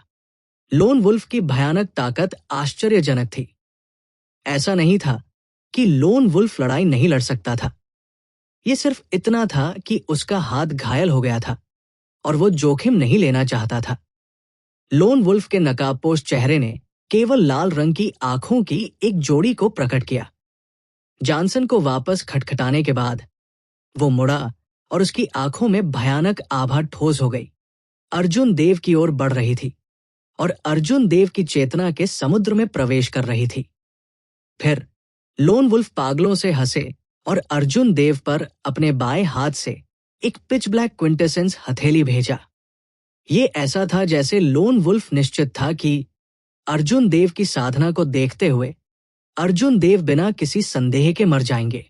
लोन वुल्फ की भयानक ताकत आश्चर्यजनक थी। ऐसा नहीं था कि लोन वुल्फ लड़ाई नहीं लड़ सकता था। यह सिर्फ इतना था कि उसका हाथ घायल हो गया था और वो जोखिम नहीं लेना चाहता था। लोन वुल्फ के नकाबपोश चेहरे ने केवल लाल रंग की आंखों की एक जोड़ी को प्रकट किया। जॉनसन को वापस खटखटाने के बाद वो मुड़ा और उसकी आंखों में भयानक आभा ठोस हो गई। अर्जुन देव की ओर बढ़ रही थी और अर्जुन देव की चेतना के समुद्र में प्रवेश कर रही थी। फिर लोन वुल्फ पागलों से हंसे और अर्जुन देव पर अपने बाएं हाथ से एक पिच ब्लैक क्विंटेसेंस हथेली भेजा। ये ऐसा था जैसे लोन वुल्फ निश्चित था कि अर्जुन देव की साधना को देखते हुए अर्जुन देव बिना किसी संदेह के मर जाएंगे।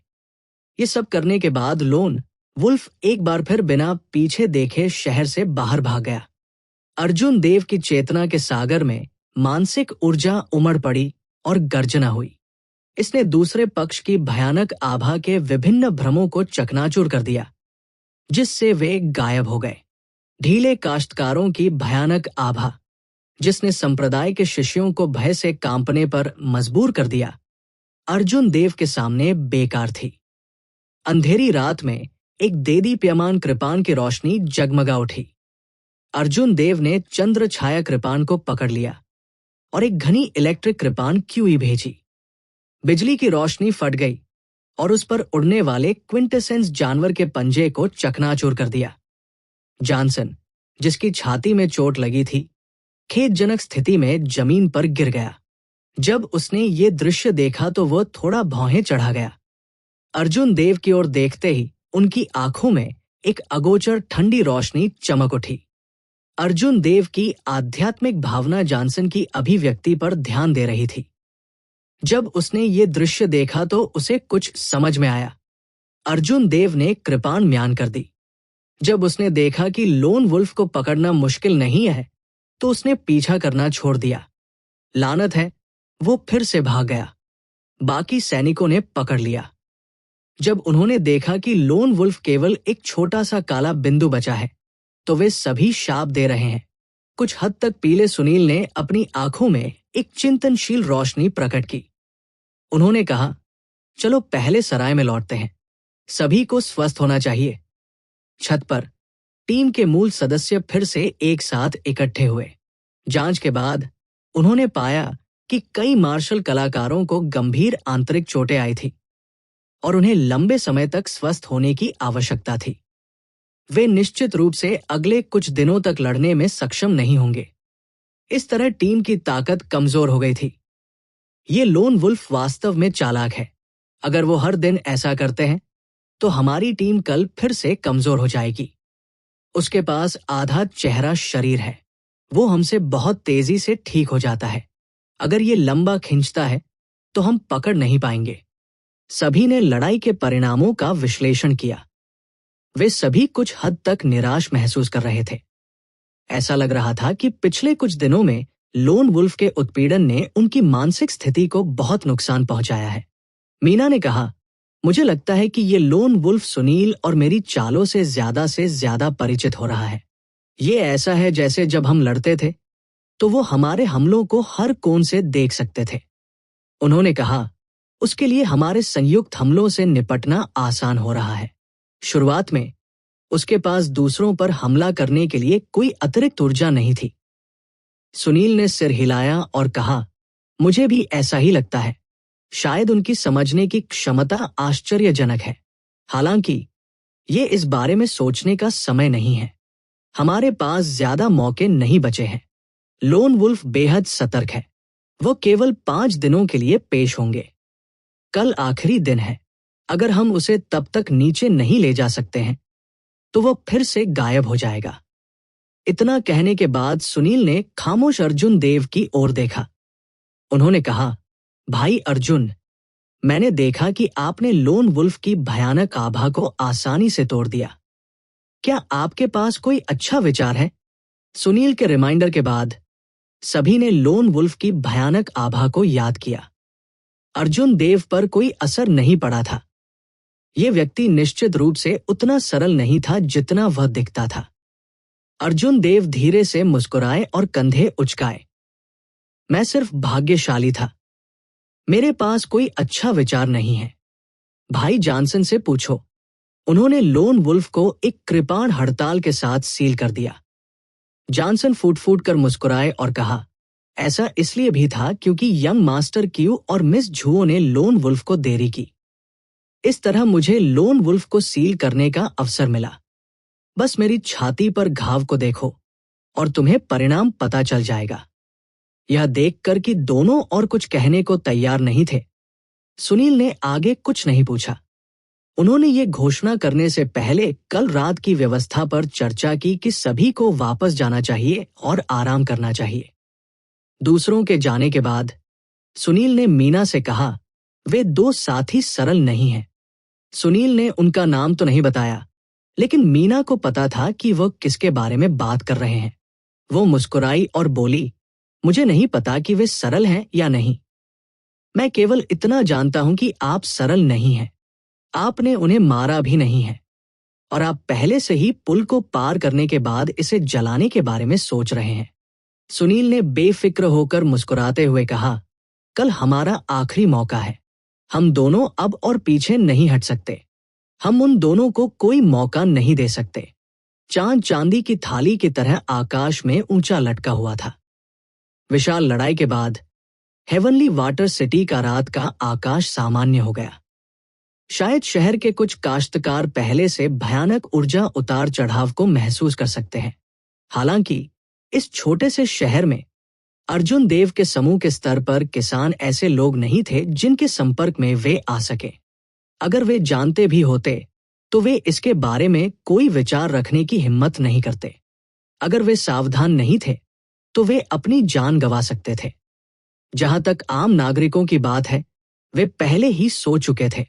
ये सब करने के बाद लोन वुल्फ एक बार फिर बिना पीछे देखे शहर से बाहर भाग गया। अर्जुन देव की चेतना के सागर में मानसिक ऊर्जा उमड़ पड़ी और गर्जना हुई। इसने दूसरे पक्ष की भयानक आभा के विभिन्न भ्रमों को चकनाचूर कर दिया, जिससे वे गायब हो गए। ढीले काश्तकारों की भयानक आभा, जिसने संप्रदाय के शिष्यों को भय से कांपने पर मजबूर कर दिया, अर्जुन देव के सामने बेकार थी। अंधेरी रात में एक देदीप्यमान कृपाण की रोशनी जगमगा उठी। अर्जुन देव ने चंद्र छाया कृपाण को पकड़ लिया और एक घनी इलेक्ट्रिक कृपाण क्यूई भेजी। बिजली की रोशनी फट गई और उस पर उड़ने वाले क्विंटेसेंस जानवर के पंजे को चकनाचूर कर दिया। जॉनसन, जिसकी छाती में चोट लगी थी, खेदजनक स्थिति में जमीन पर गिर गया। जब उसने ये दृश्य देखा तो वह थोड़ा भौहें चढ़ा गया। अर्जुन देव की ओर देखते ही उनकी आंखों में एक अगोचर ठंडी रोशनी चमक उठी। अर्जुन देव की आध्यात्मिक भावना जॉनसन की अभिव्यक्ति पर ध्यान दे रही थी। जब उसने ये दृश्य देखा तो उसे कुछ समझ में आया। अर्जुन देव ने कृपाण म्यान कर दी। जब उसने देखा कि लोन वुल्फ को पकड़ना मुश्किल नहीं है, तो उसने पीछा करना छोड़ दिया। लानत है, वो फिर से भाग गया। बाकी सैनिकों ने पकड़ लिया। जब उन्होंने देखा कि लोन वुल्फ केवल एक छोटा सा काला बिंदु बचा है, तो वे सभी शाप दे रहे हैं। कुछ हद तक पीले सुनील ने अपनी आंखों में एक चिंतनशील रोशनी प्रकट की। उन्होंने कहा, चलो पहले सराय में लौटते हैं। सभी को स्वस्थ होना चाहिए। छत पर टीम के मूल सदस्य फिर से एक साथ इकट्ठे हुए। जांच के बाद उन्होंने पाया कि कई मार्शल कलाकारों को गंभीर आंतरिक चोटें आई थी और उन्हें लंबे समय तक स्वस्थ होने की आवश्यकता थी। वे निश्चित रूप से अगले कुछ दिनों तक लड़ने में सक्षम नहीं होंगे। इस तरह टीम की ताकत कमजोर हो गई थी। ये लोन वुल्फ वास्तव में चालाक है। अगर वो हर दिन ऐसा करते हैं, तो हमारी टीम कल फिर से कमजोर हो जाएगी। उसके पास आधा चेहरा शरीर है। वो हमसे बहुत तेजी से ठीक हो जाता है। अगर ये लंबा खिंचता है, तो हम पकड़ नहीं पाएंगे। सभी ने लड़ाई के परिणामों का विश्लेषण किया। वे सभी कुछ हद तक निराश महसूस कर रहे थे। ऐसा लग रहा था कि पिछले कुछ दिनों में लोन वुल्फ के उत्पीड़न ने उनकी मानसिक स्थिति को बहुत नुकसान पहुंचाया है। मीना ने कहा, मुझे लगता है कि ये लोन वुल्फ सुनील और मेरी चालों से ज्यादा परिचित हो रहा है। ये ऐसा है जैसे जब हम लड़ते थे तो वो हमारे हमलों को हर कोण से देख सकते थे। उन्होंने कहा, उसके लिए हमारे संयुक्त हमलों से निपटना आसान हो रहा है। शुरुआत में उसके पास दूसरों पर हमला करने के लिए कोई अतिरिक्त ऊर्जा नहीं थी। सुनील ने सिर हिलाया और कहा, मुझे भी ऐसा ही लगता है। शायद उनकी समझने की क्षमता आश्चर्यजनक है। हालांकि ये इस बारे में सोचने का समय नहीं है। हमारे पास ज्यादा मौके नहीं बचे हैं। लोन वुल्फ बेहद सतर्क है। वो केवल 5 दिनों के लिए पेश होंगे। कल आखिरी दिन है। अगर हम उसे तब तक नीचे नहीं ले जा सकते हैं तो वो फिर से गायब हो जाएगा। इतना कहने के बाद सुनील ने खामोश अर्जुन देव की ओर देखा। उन्होंने कहा, भाई अर्जुन, मैंने देखा कि आपने लोन वुल्फ की भयानक आभा को आसानी से तोड़ दिया। क्या आपके पास कोई अच्छा विचार है? सुनील के रिमाइंडर के बाद सभी ने लोन वुल्फ की भयानक आभा को याद किया। अर्जुन देव पर कोई असर नहीं पड़ा था। यह व्यक्ति निश्चित रूप से उतना सरल नहीं था जितना वह दिखता था। अर्जुन देव धीरे से मुस्कुराए और कंधे उचकाए। मैं सिर्फ भाग्यशाली था। मेरे पास कोई अच्छा विचार नहीं है। भाई जॉनसन से पूछो। उन्होंने लोन वुल्फ को एक कृपाण हड़ताल के साथ सील कर दिया। जॉनसन फूट फूट कर मुस्कुराए और कहा, ऐसा इसलिए भी था क्योंकि यंग मास्टर क्यू और मिस झुओ ने लोन वुल्फ को देरी की। इस तरह मुझे लोन वुल्फ को सील करने का अवसर मिला। बस मेरी छाती पर घाव को देखो और तुम्हें परिणाम पता चल जाएगा। यह देखकर कि दोनों और कुछ कहने को तैयार नहीं थे, सुनील ने आगे कुछ नहीं पूछा। उन्होंने ये घोषणा करने से पहले कल रात की व्यवस्था पर चर्चा की कि सभी को वापस जाना चाहिए और आराम करना चाहिए। दूसरों के जाने के बाद सुनील ने मीना से कहा, वे 2 साथी सरल नहीं हैं। सुनील ने उनका नाम तो नहीं बताया, लेकिन मीना को पता था कि वह किसके बारे में बात कर रहे हैं। वो मुस्कुराई और बोली, मुझे नहीं पता कि वे सरल हैं या नहीं। मैं केवल इतना जानता हूं कि आप सरल नहीं हैं। आपने उन्हें मारा भी नहीं है और आप पहले से ही पुल को पार करने के बाद इसे जलाने के बारे में सोच रहे हैं। सुनील ने बेफिक्र होकर मुस्कुराते हुए कहा, कल हमारा आखिरी मौका है। हम दोनों अब और पीछे नहीं हट सकते। हम उन दोनों को कोई मौका नहीं दे सकते। चांद चांदी की थाली की तरह आकाश में ऊंचा लटका हुआ था। विशाल लड़ाई के बाद हेवनली वाटर सिटी का रात का आकाश सामान्य हो गया। शायद शहर के कुछ काश्तकार पहले से भयानक ऊर्जा उतार चढ़ाव को महसूस कर सकते हैं। हालांकि इस छोटे से शहर में अर्जुन देव के समूह के स्तर पर किसान ऐसे लोग नहीं थे जिनके संपर्क में वे आ सके। अगर वे जानते भी होते तो वे इसके बारे में कोई विचार रखने की हिम्मत नहीं करते। अगर वे सावधान नहीं थे तो वे अपनी जान गंवा सकते थे। जहां तक आम नागरिकों की बात है, वे पहले ही सो चुके थे।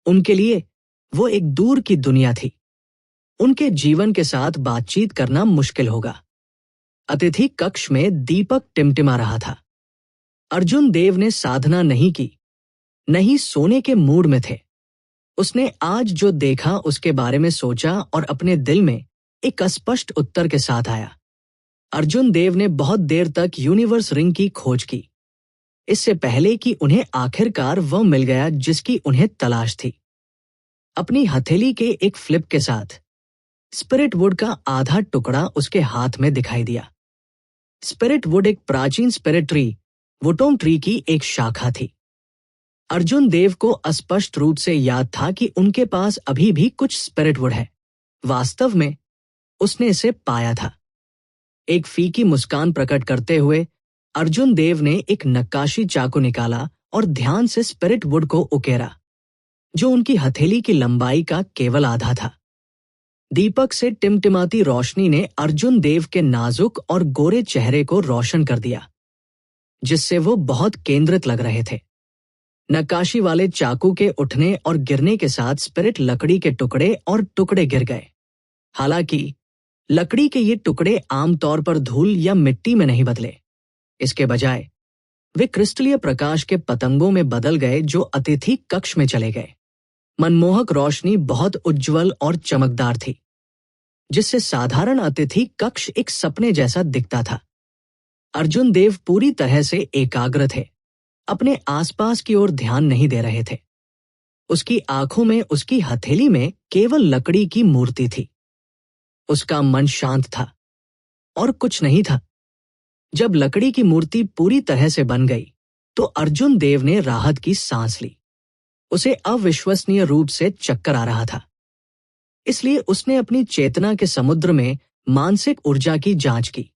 उनके लिए वो एक दूर की दुनिया थी। उनके जीवन के साथ बातचीत करना मुश्किल होगा। अतिथि कक्ष में दीपक टिमटिमा रहा था। अर्जुन देव ने साधना नहीं की, नहीं सोने के मूड में थे। उसने आज जो देखा उसके बारे में सोचा और अपने दिल में एक अस्पष्ट उत्तर के साथ आया। अर्जुन देव ने बहुत देर तक यूनिवर्स रिंग की खोज की, इससे पहले कि उन्हें आखिरकार वह मिल गया जिसकी उन्हें तलाश थी। अपनी हथेली के एक फ्लिप के साथ स्पिरिट वुड का आधा टुकड़ा उसके हाथ में दिखाई दिया। स्पिरिट वुड एक प्राचीन स्पिरिट ट्री, वुटोंग ट्री की एक शाखा थी। अर्जुन देव को अस्पष्ट रूप से याद था कि उनके पास अभी भी कुछ स्पिरिट वुड है। वास्तव में उसने इसे पाया था। एक फीकी मुस्कान प्रकट करते हुए अर्जुन देव ने एक नक्काशी चाकू निकाला और ध्यान से स्पिरिट वुड को उकेरा, जो उनकी हथेली की लंबाई का केवल आधा था। दीपक से टिमटिमाती रोशनी ने अर्जुन देव के नाजुक और गोरे चेहरे को रोशन कर दिया, जिससे वो बहुत केंद्रित लग रहे थे। नक्काशी वाले चाकू के उठने और गिरने के साथ स्पिरिट लकड़ी के टुकड़े और टुकड़े गिर गए। हालांकि लकड़ी के ये टुकड़े आमतौर पर धूल या मिट्टी में नहीं बदले। इसके बजाय वे क्रिस्टलीय प्रकाश के पतंगों में बदल गए जो अतिथि कक्ष में चले गए। मनमोहक रोशनी बहुत उज्जवल और चमकदार थी, जिससे साधारण अतिथि कक्ष एक सपने जैसा दिखता था। अर्जुन देव पूरी तरह से एकाग्र थे, अपने आसपास की ओर ध्यान नहीं दे रहे थे। उसकी आंखों में, उसकी हथेली में केवल लकड़ी की मूर्ति थी। उसका मन शांत था और कुछ नहीं था। जब लकड़ी की मूर्ति पूरी तरह से बन गई तो अर्जुन देव ने राहत की सांस ली। उसे अविश्वसनीय रूप से चक्कर आ रहा था, इसलिए उसने अपनी चेतना के समुद्र में मानसिक ऊर्जा की जांच की।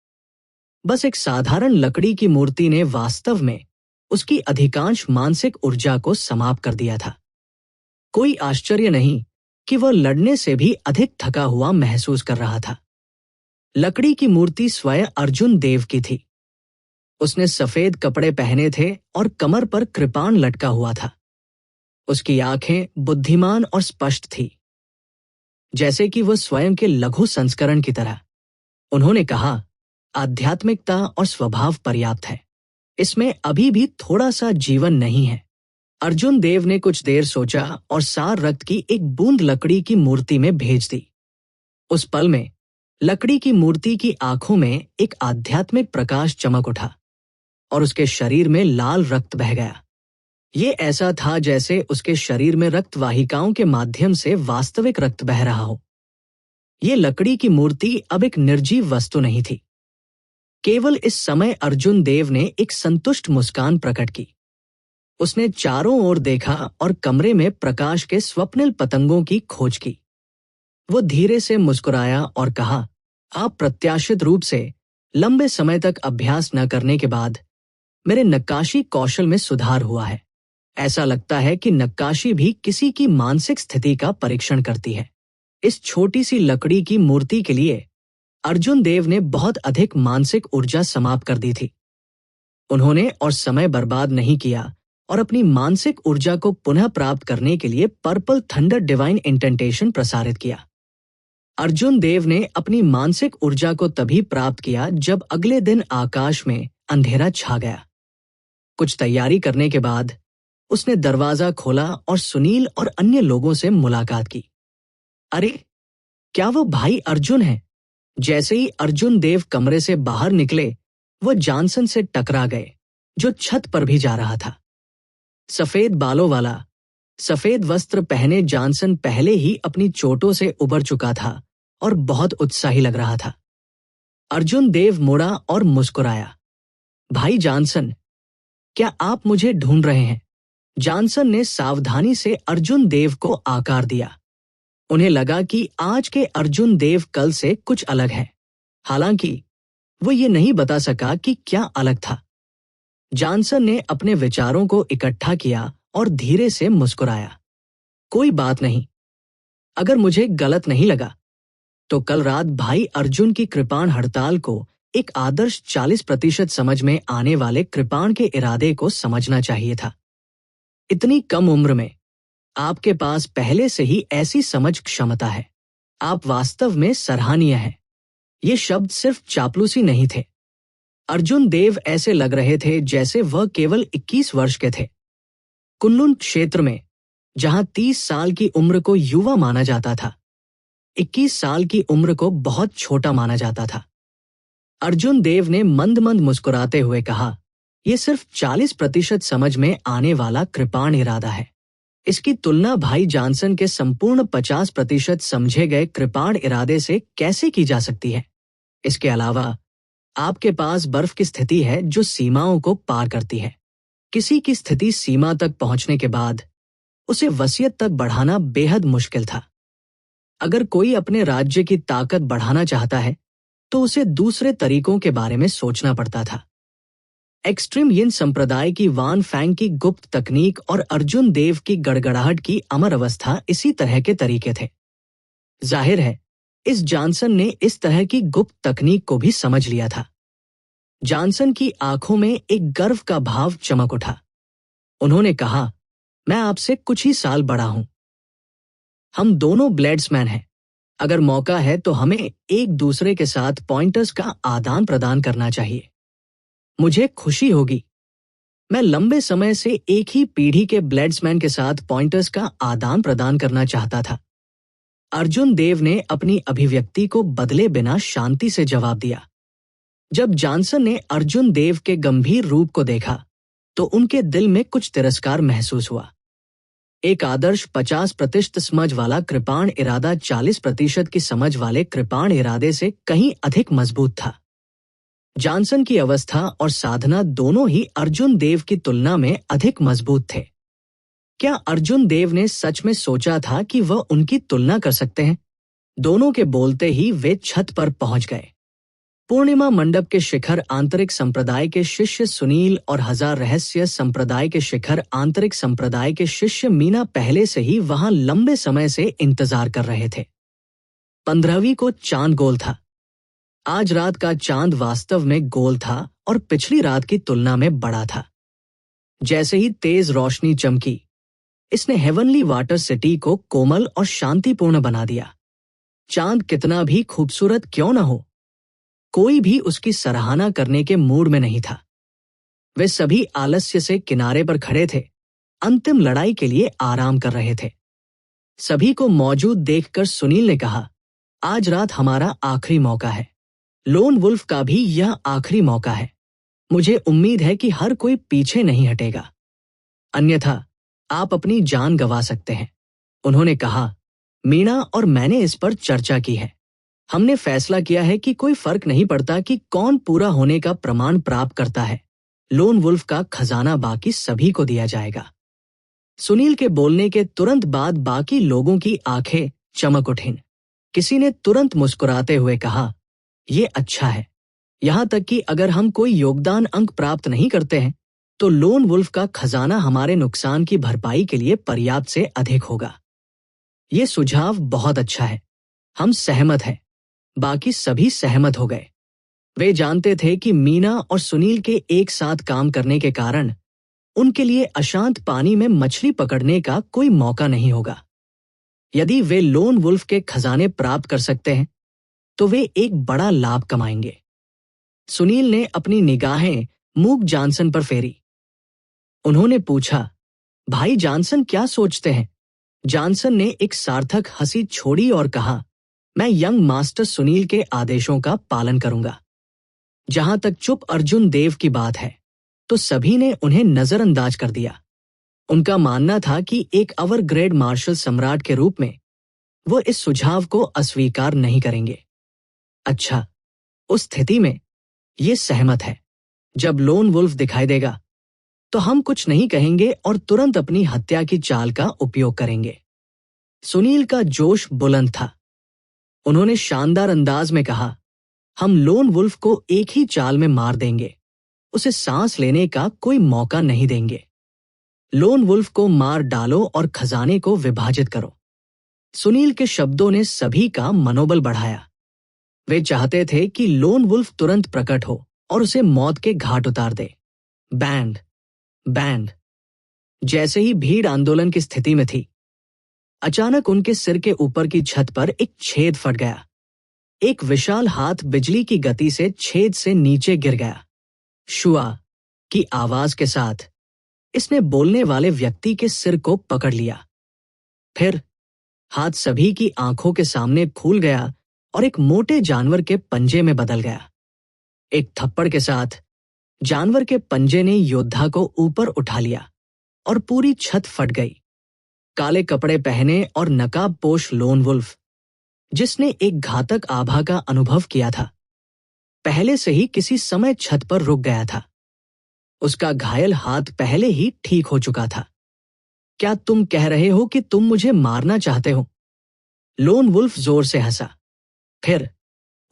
बस एक साधारण लकड़ी की मूर्ति ने वास्तव में उसकी अधिकांश मानसिक ऊर्जा को समाप्त कर दिया था। कोई आश्चर्य नहीं कि वह लड़ने से भी अधिक थका हुआ महसूस कर रहा था। लकड़ी की मूर्ति स्वयं अर्जुन देव की थी। उसने सफेद कपड़े पहने थे और कमर पर कृपाण लटका हुआ था। उसकी आंखें बुद्धिमान और स्पष्ट थी, जैसे कि वह स्वयं के लघु संस्करण की तरह। उन्होंने कहा, आध्यात्मिकता और स्वभाव पर्याप्त है, इसमें अभी भी थोड़ा सा जीवन नहीं है। अर्जुन देव ने कुछ देर सोचा और सार रक्त की एक बूंद लकड़ी की मूर्ति में भेज दी। उस पल में लकड़ी की मूर्ति की आंखों में एक आध्यात्मिक प्रकाश चमक उठा और उसके शरीर में लाल रक्त बह गया। ये ऐसा था जैसे उसके शरीर में रक्त वाहिकाओं के माध्यम से वास्तविक रक्त बह रहा हो। ये लकड़ी की मूर्ति अब एक निर्जीव वस्तु नहीं थी। केवल इस समय अर्जुन देव ने एक संतुष्ट मुस्कान प्रकट की। उसने चारों ओर देखा और कमरे में प्रकाश के स्वप्निल पतंगों की खोज की। वो धीरे से मुस्कुराया और कहा, आप प्रत्याशित रूप से लंबे समय तक अभ्यास न करने के बाद मेरे नक्काशी कौशल में सुधार हुआ है। ऐसा लगता है कि नक्काशी भी किसी की मानसिक स्थिति का परीक्षण करती है। इस छोटी सी लकड़ी की मूर्ति के लिए अर्जुन देव ने बहुत अधिक मानसिक ऊर्जा समाप्त कर दी थी। उन्होंने और समय बर्बाद नहीं किया और अपनी मानसिक ऊर्जा को पुनः प्राप्त करने के लिए पर्पल थंडर डिवाइन इंटेंटेशन प्रसारित किया। अर्जुन देव ने अपनी मानसिक ऊर्जा को तभी प्राप्त किया जब अगले दिन आकाश में अंधेरा छा गया। कुछ तैयारी करने के बाद उसने दरवाजा खोला और सुनील और अन्य लोगों से मुलाकात की। अरे, क्या वो भाई अर्जुन है? जैसे ही अर्जुन देव कमरे से बाहर निकले, वो जॉनसन से टकरा गए, जो छत पर भी जा रहा था। सफेद बालों वाला, सफेद वस्त्र पहने जॉनसन पहले ही अपनी चोटों से उबर चुका था और बहुत उत्साही लग रहा था। अर्जुन देव मुड़ा और मुस्कुराया। भाई जॉनसन, क्या आप मुझे ढूंढ रहे हैं? जॉनसन ने सावधानी से अर्जुन देव को आकार दिया। उन्हें लगा कि आज के अर्जुन देव कल से कुछ अलग है। हालांकि वो ये नहीं बता सका कि क्या अलग था। जॉनसन ने अपने विचारों को इकट्ठा किया और धीरे से मुस्कुराया। कोई बात नहीं, अगर मुझे गलत नहीं लगा तो कल रात भाई अर्जुन की कृपाण हड़ताल को एक आदर्श 40% समझ में आने वाले कृपाण के इरादे को समझना चाहिए था। इतनी कम उम्र में आपके पास पहले से ही ऐसी समझ क्षमता है। आप वास्तव में सराहनीय हैं। ये शब्द सिर्फ चापलूसी नहीं थे। अर्जुन देव ऐसे लग रहे थे जैसे वह केवल 21 वर्ष के थे। कुनलुन क्षेत्र में, जहां 30 साल की उम्र को युवा माना जाता था, 21 साल की उम्र को बहुत छोटा माना जाता था। अर्जुन देव ने मंद मंद मुस्कुराते हुए कहा, यह सिर्फ 40% समझ में आने वाला कृपाण इरादा है। इसकी तुलना भाई जॉनसन के संपूर्ण 50% समझे गए कृपाण इरादे से कैसे की जा सकती है? इसके अलावा आपके पास बर्फ की स्थिति है जो सीमाओं को पार करती है। किसी की स्थिति सीमा तक पहुंचने के बाद उसे वसीयत तक बढ़ाना बेहद मुश्किल था। अगर कोई अपने राज्य की ताकत बढ़ाना चाहता है तो उसे दूसरे तरीकों के बारे में सोचना पड़ता था। एक्सट्रीम यिन संप्रदाय की वान फैंग की गुप्त तकनीक और अर्जुन देव की गड़गड़ाहट की अमर अवस्था इसी तरह के तरीके थे। जाहिर है, इस जॉनसन ने इस तरह की गुप्त तकनीक को भी समझ लिया था। जॉनसन की आंखों में एक गर्व का भाव चमक उठा। उन्होंने कहा, मैं आपसे कुछ ही साल बड़ा हूं। हम दोनों ब्लेड्समैन हैं। अगर मौका है तो हमें एक दूसरे के साथ पॉइंटर्स का आदान प्रदान करना चाहिए। मुझे खुशी होगी। मैं लंबे समय से एक ही पीढ़ी के ब्लेड्समैन के साथ पॉइंटर्स का आदान प्रदान करना चाहता था। अर्जुन देव ने अपनी अभिव्यक्ति को बदले बिना शांति से जवाब दिया। जब जॉनसन ने अर्जुन देव के गंभीर रूप को देखा तो उनके दिल में कुछ तिरस्कार महसूस हुआ। एक आदर्श 50% समझ वाला कृपाण इरादा 40% की समझ वाले कृपाण इरादे से कहीं अधिक मजबूत था। जॉनसन की अवस्था और साधना दोनों ही अर्जुन देव की तुलना में अधिक मजबूत थे। क्या अर्जुन देव ने सच में सोचा था कि वह उनकी तुलना कर सकते हैं? दोनों के बोलते ही वे छत पर पहुंच गए। पूर्णिमा मंडप के शिखर आंतरिक संप्रदाय के शिष्य सुनील और हजार रहस्य संप्रदाय के शिखर आंतरिक संप्रदाय के शिष्य मीना पहले से ही वहां लंबे समय से इंतजार कर रहे थे। 15वीं को चांद गोल था। आज रात का चांद वास्तव में गोल था और पिछली रात की तुलना में बड़ा था। जैसे ही तेज रोशनी चमकी, इसने हेवनली वाटर सिटी को कोमल और शांतिपूर्ण बना दिया। चांद कितना भी खूबसूरत क्यों न हो, कोई भी उसकी सराहना करने के मूड में नहीं था। वे सभी आलस्य से किनारे पर खड़े थे, अंतिम लड़ाई के लिए आराम कर रहे थे। सभी को मौजूद देखकर सुनील ने कहा, आज रात हमारा आखिरी मौका है। लोन वुल्फ का भी यह आखिरी मौका है। मुझे उम्मीद है कि हर कोई पीछे नहीं हटेगा, अन्यथा आप अपनी जान गंवा सकते हैं। उन्होंने कहा, मीना और मैंने इस पर चर्चा की है। हमने फैसला किया है कि कोई फर्क नहीं पड़ता कि कौन पूरा होने का प्रमाण प्राप्त करता है। लोन वुल्फ का खजाना बाकी सभी को दिया जाएगा। सुनील के बोलने के तुरंत बाद बाकी लोगों की आंखें चमक उठीं। किसी ने तुरंत मुस्कुराते हुए कहा, यह अच्छा है। यहां तक कि अगर हम कोई योगदान अंक प्राप्त नहीं करते हैं तो लोन वुल्फ का खजाना हमारे नुकसान की भरपाई के लिए पर्याप्त से अधिक होगा। यह सुझाव बहुत अच्छा है। हम सहमत हैं। बाकी सभी सहमत हो गए। वे जानते थे कि मीना और सुनील के एक साथ काम करने के कारण उनके लिए अशांत पानी में मछली पकड़ने का कोई मौका नहीं होगा। यदि वे लोन वुल्फ के खजाने प्राप्त कर सकते हैं तो वे एक बड़ा लाभ कमाएंगे। सुनील ने अपनी निगाहें मूक जॉनसन पर फेरी। उन्होंने पूछा, भाई जॉनसन क्या सोचते हैं? जॉनसन ने एक सार्थक हंसी छोड़ी और कहा, मैं यंग मास्टर सुनील के आदेशों का पालन करूंगा। जहां तक चुप अर्जुन देव की बात है तो सभी ने उन्हें नजरअंदाज कर दिया। उनका मानना था कि एक अवर ग्रेड मार्शल सम्राट के रूप में वो इस सुझाव को अस्वीकार नहीं करेंगे। अच्छा, उस स्थिति में ये सहमत है। जब लोन वुल्फ दिखाई देगा तो हम कुछ नहीं कहेंगे और तुरंत अपनी हत्या की चाल का उपयोग करेंगे। सुनील का जोश बुलंद था। उन्होंने शानदार अंदाज में कहा, हम लोन वुल्फ को एक ही चाल में मार देंगे। उसे सांस लेने का कोई मौका नहीं देंगे। लोन वुल्फ को मार डालो और खजाने को विभाजित करो। सुनील के शब्दों ने सभी का मनोबल बढ़ाया। वे चाहते थे कि लोन वुल्फ तुरंत प्रकट हो और उसे मौत के घाट उतार दे। Band band. जैसे ही भीड़ आंदोलन की स्थिति में थी, अचानक उनके सिर के ऊपर की छत पर एक छेद फट गया। एक विशाल हाथ बिजली की गति से छेद से नीचे गिर गया। शुआ की आवाज के साथ इसने बोलने वाले व्यक्ति के सिर को पकड़ लिया। फिर हाथ सभी की आंखों के सामने खुल गया और एक मोटे जानवर के पंजे में बदल गया। एक थप्पड़ के साथ जानवर के पंजे ने योद्धा को ऊपर उठा लिया और पूरी छत फट गई। काले कपड़े पहने और नकाबपोश लोन वुल्फ, जिसने एक घातक आभा का अनुभव किया था, पहले से ही किसी समय छत पर रुक गया था। उसका घायल हाथ पहले ही ठीक हो चुका था। क्या तुम कह रहे हो कि तुम मुझे मारना चाहते हो? लोन वुल्फ जोर से हंसा। फिर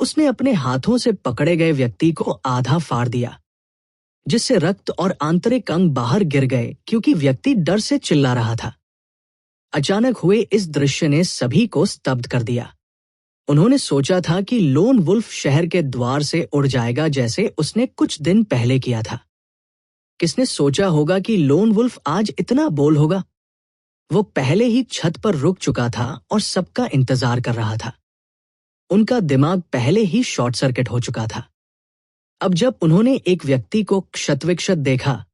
उसने अपने हाथों से पकड़े गए व्यक्ति को आधा फाड़ दिया, जिससे रक्त और आंतरिक अंग बाहर गिर गए क्योंकि व्यक्ति डर से चिल्ला रहा था। अचानक हुए इस दृश्य ने सभी को स्तब्ध कर दिया। उन्होंने सोचा था कि लोन वुल्फ शहर के द्वार से उड़ जाएगा जैसे उसने कुछ दिन पहले किया था। किसने सोचा होगा कि लोन वुल्फ आज इतना बोल्ड होगा? वो पहले ही छत पर रुक चुका था और सबका इंतजार कर रहा था। उनका दिमाग पहले ही शॉर्ट सर्किट हो चुका था। अब जब उन्होंने एक व्यक्ति को क्षतविक्षत देखा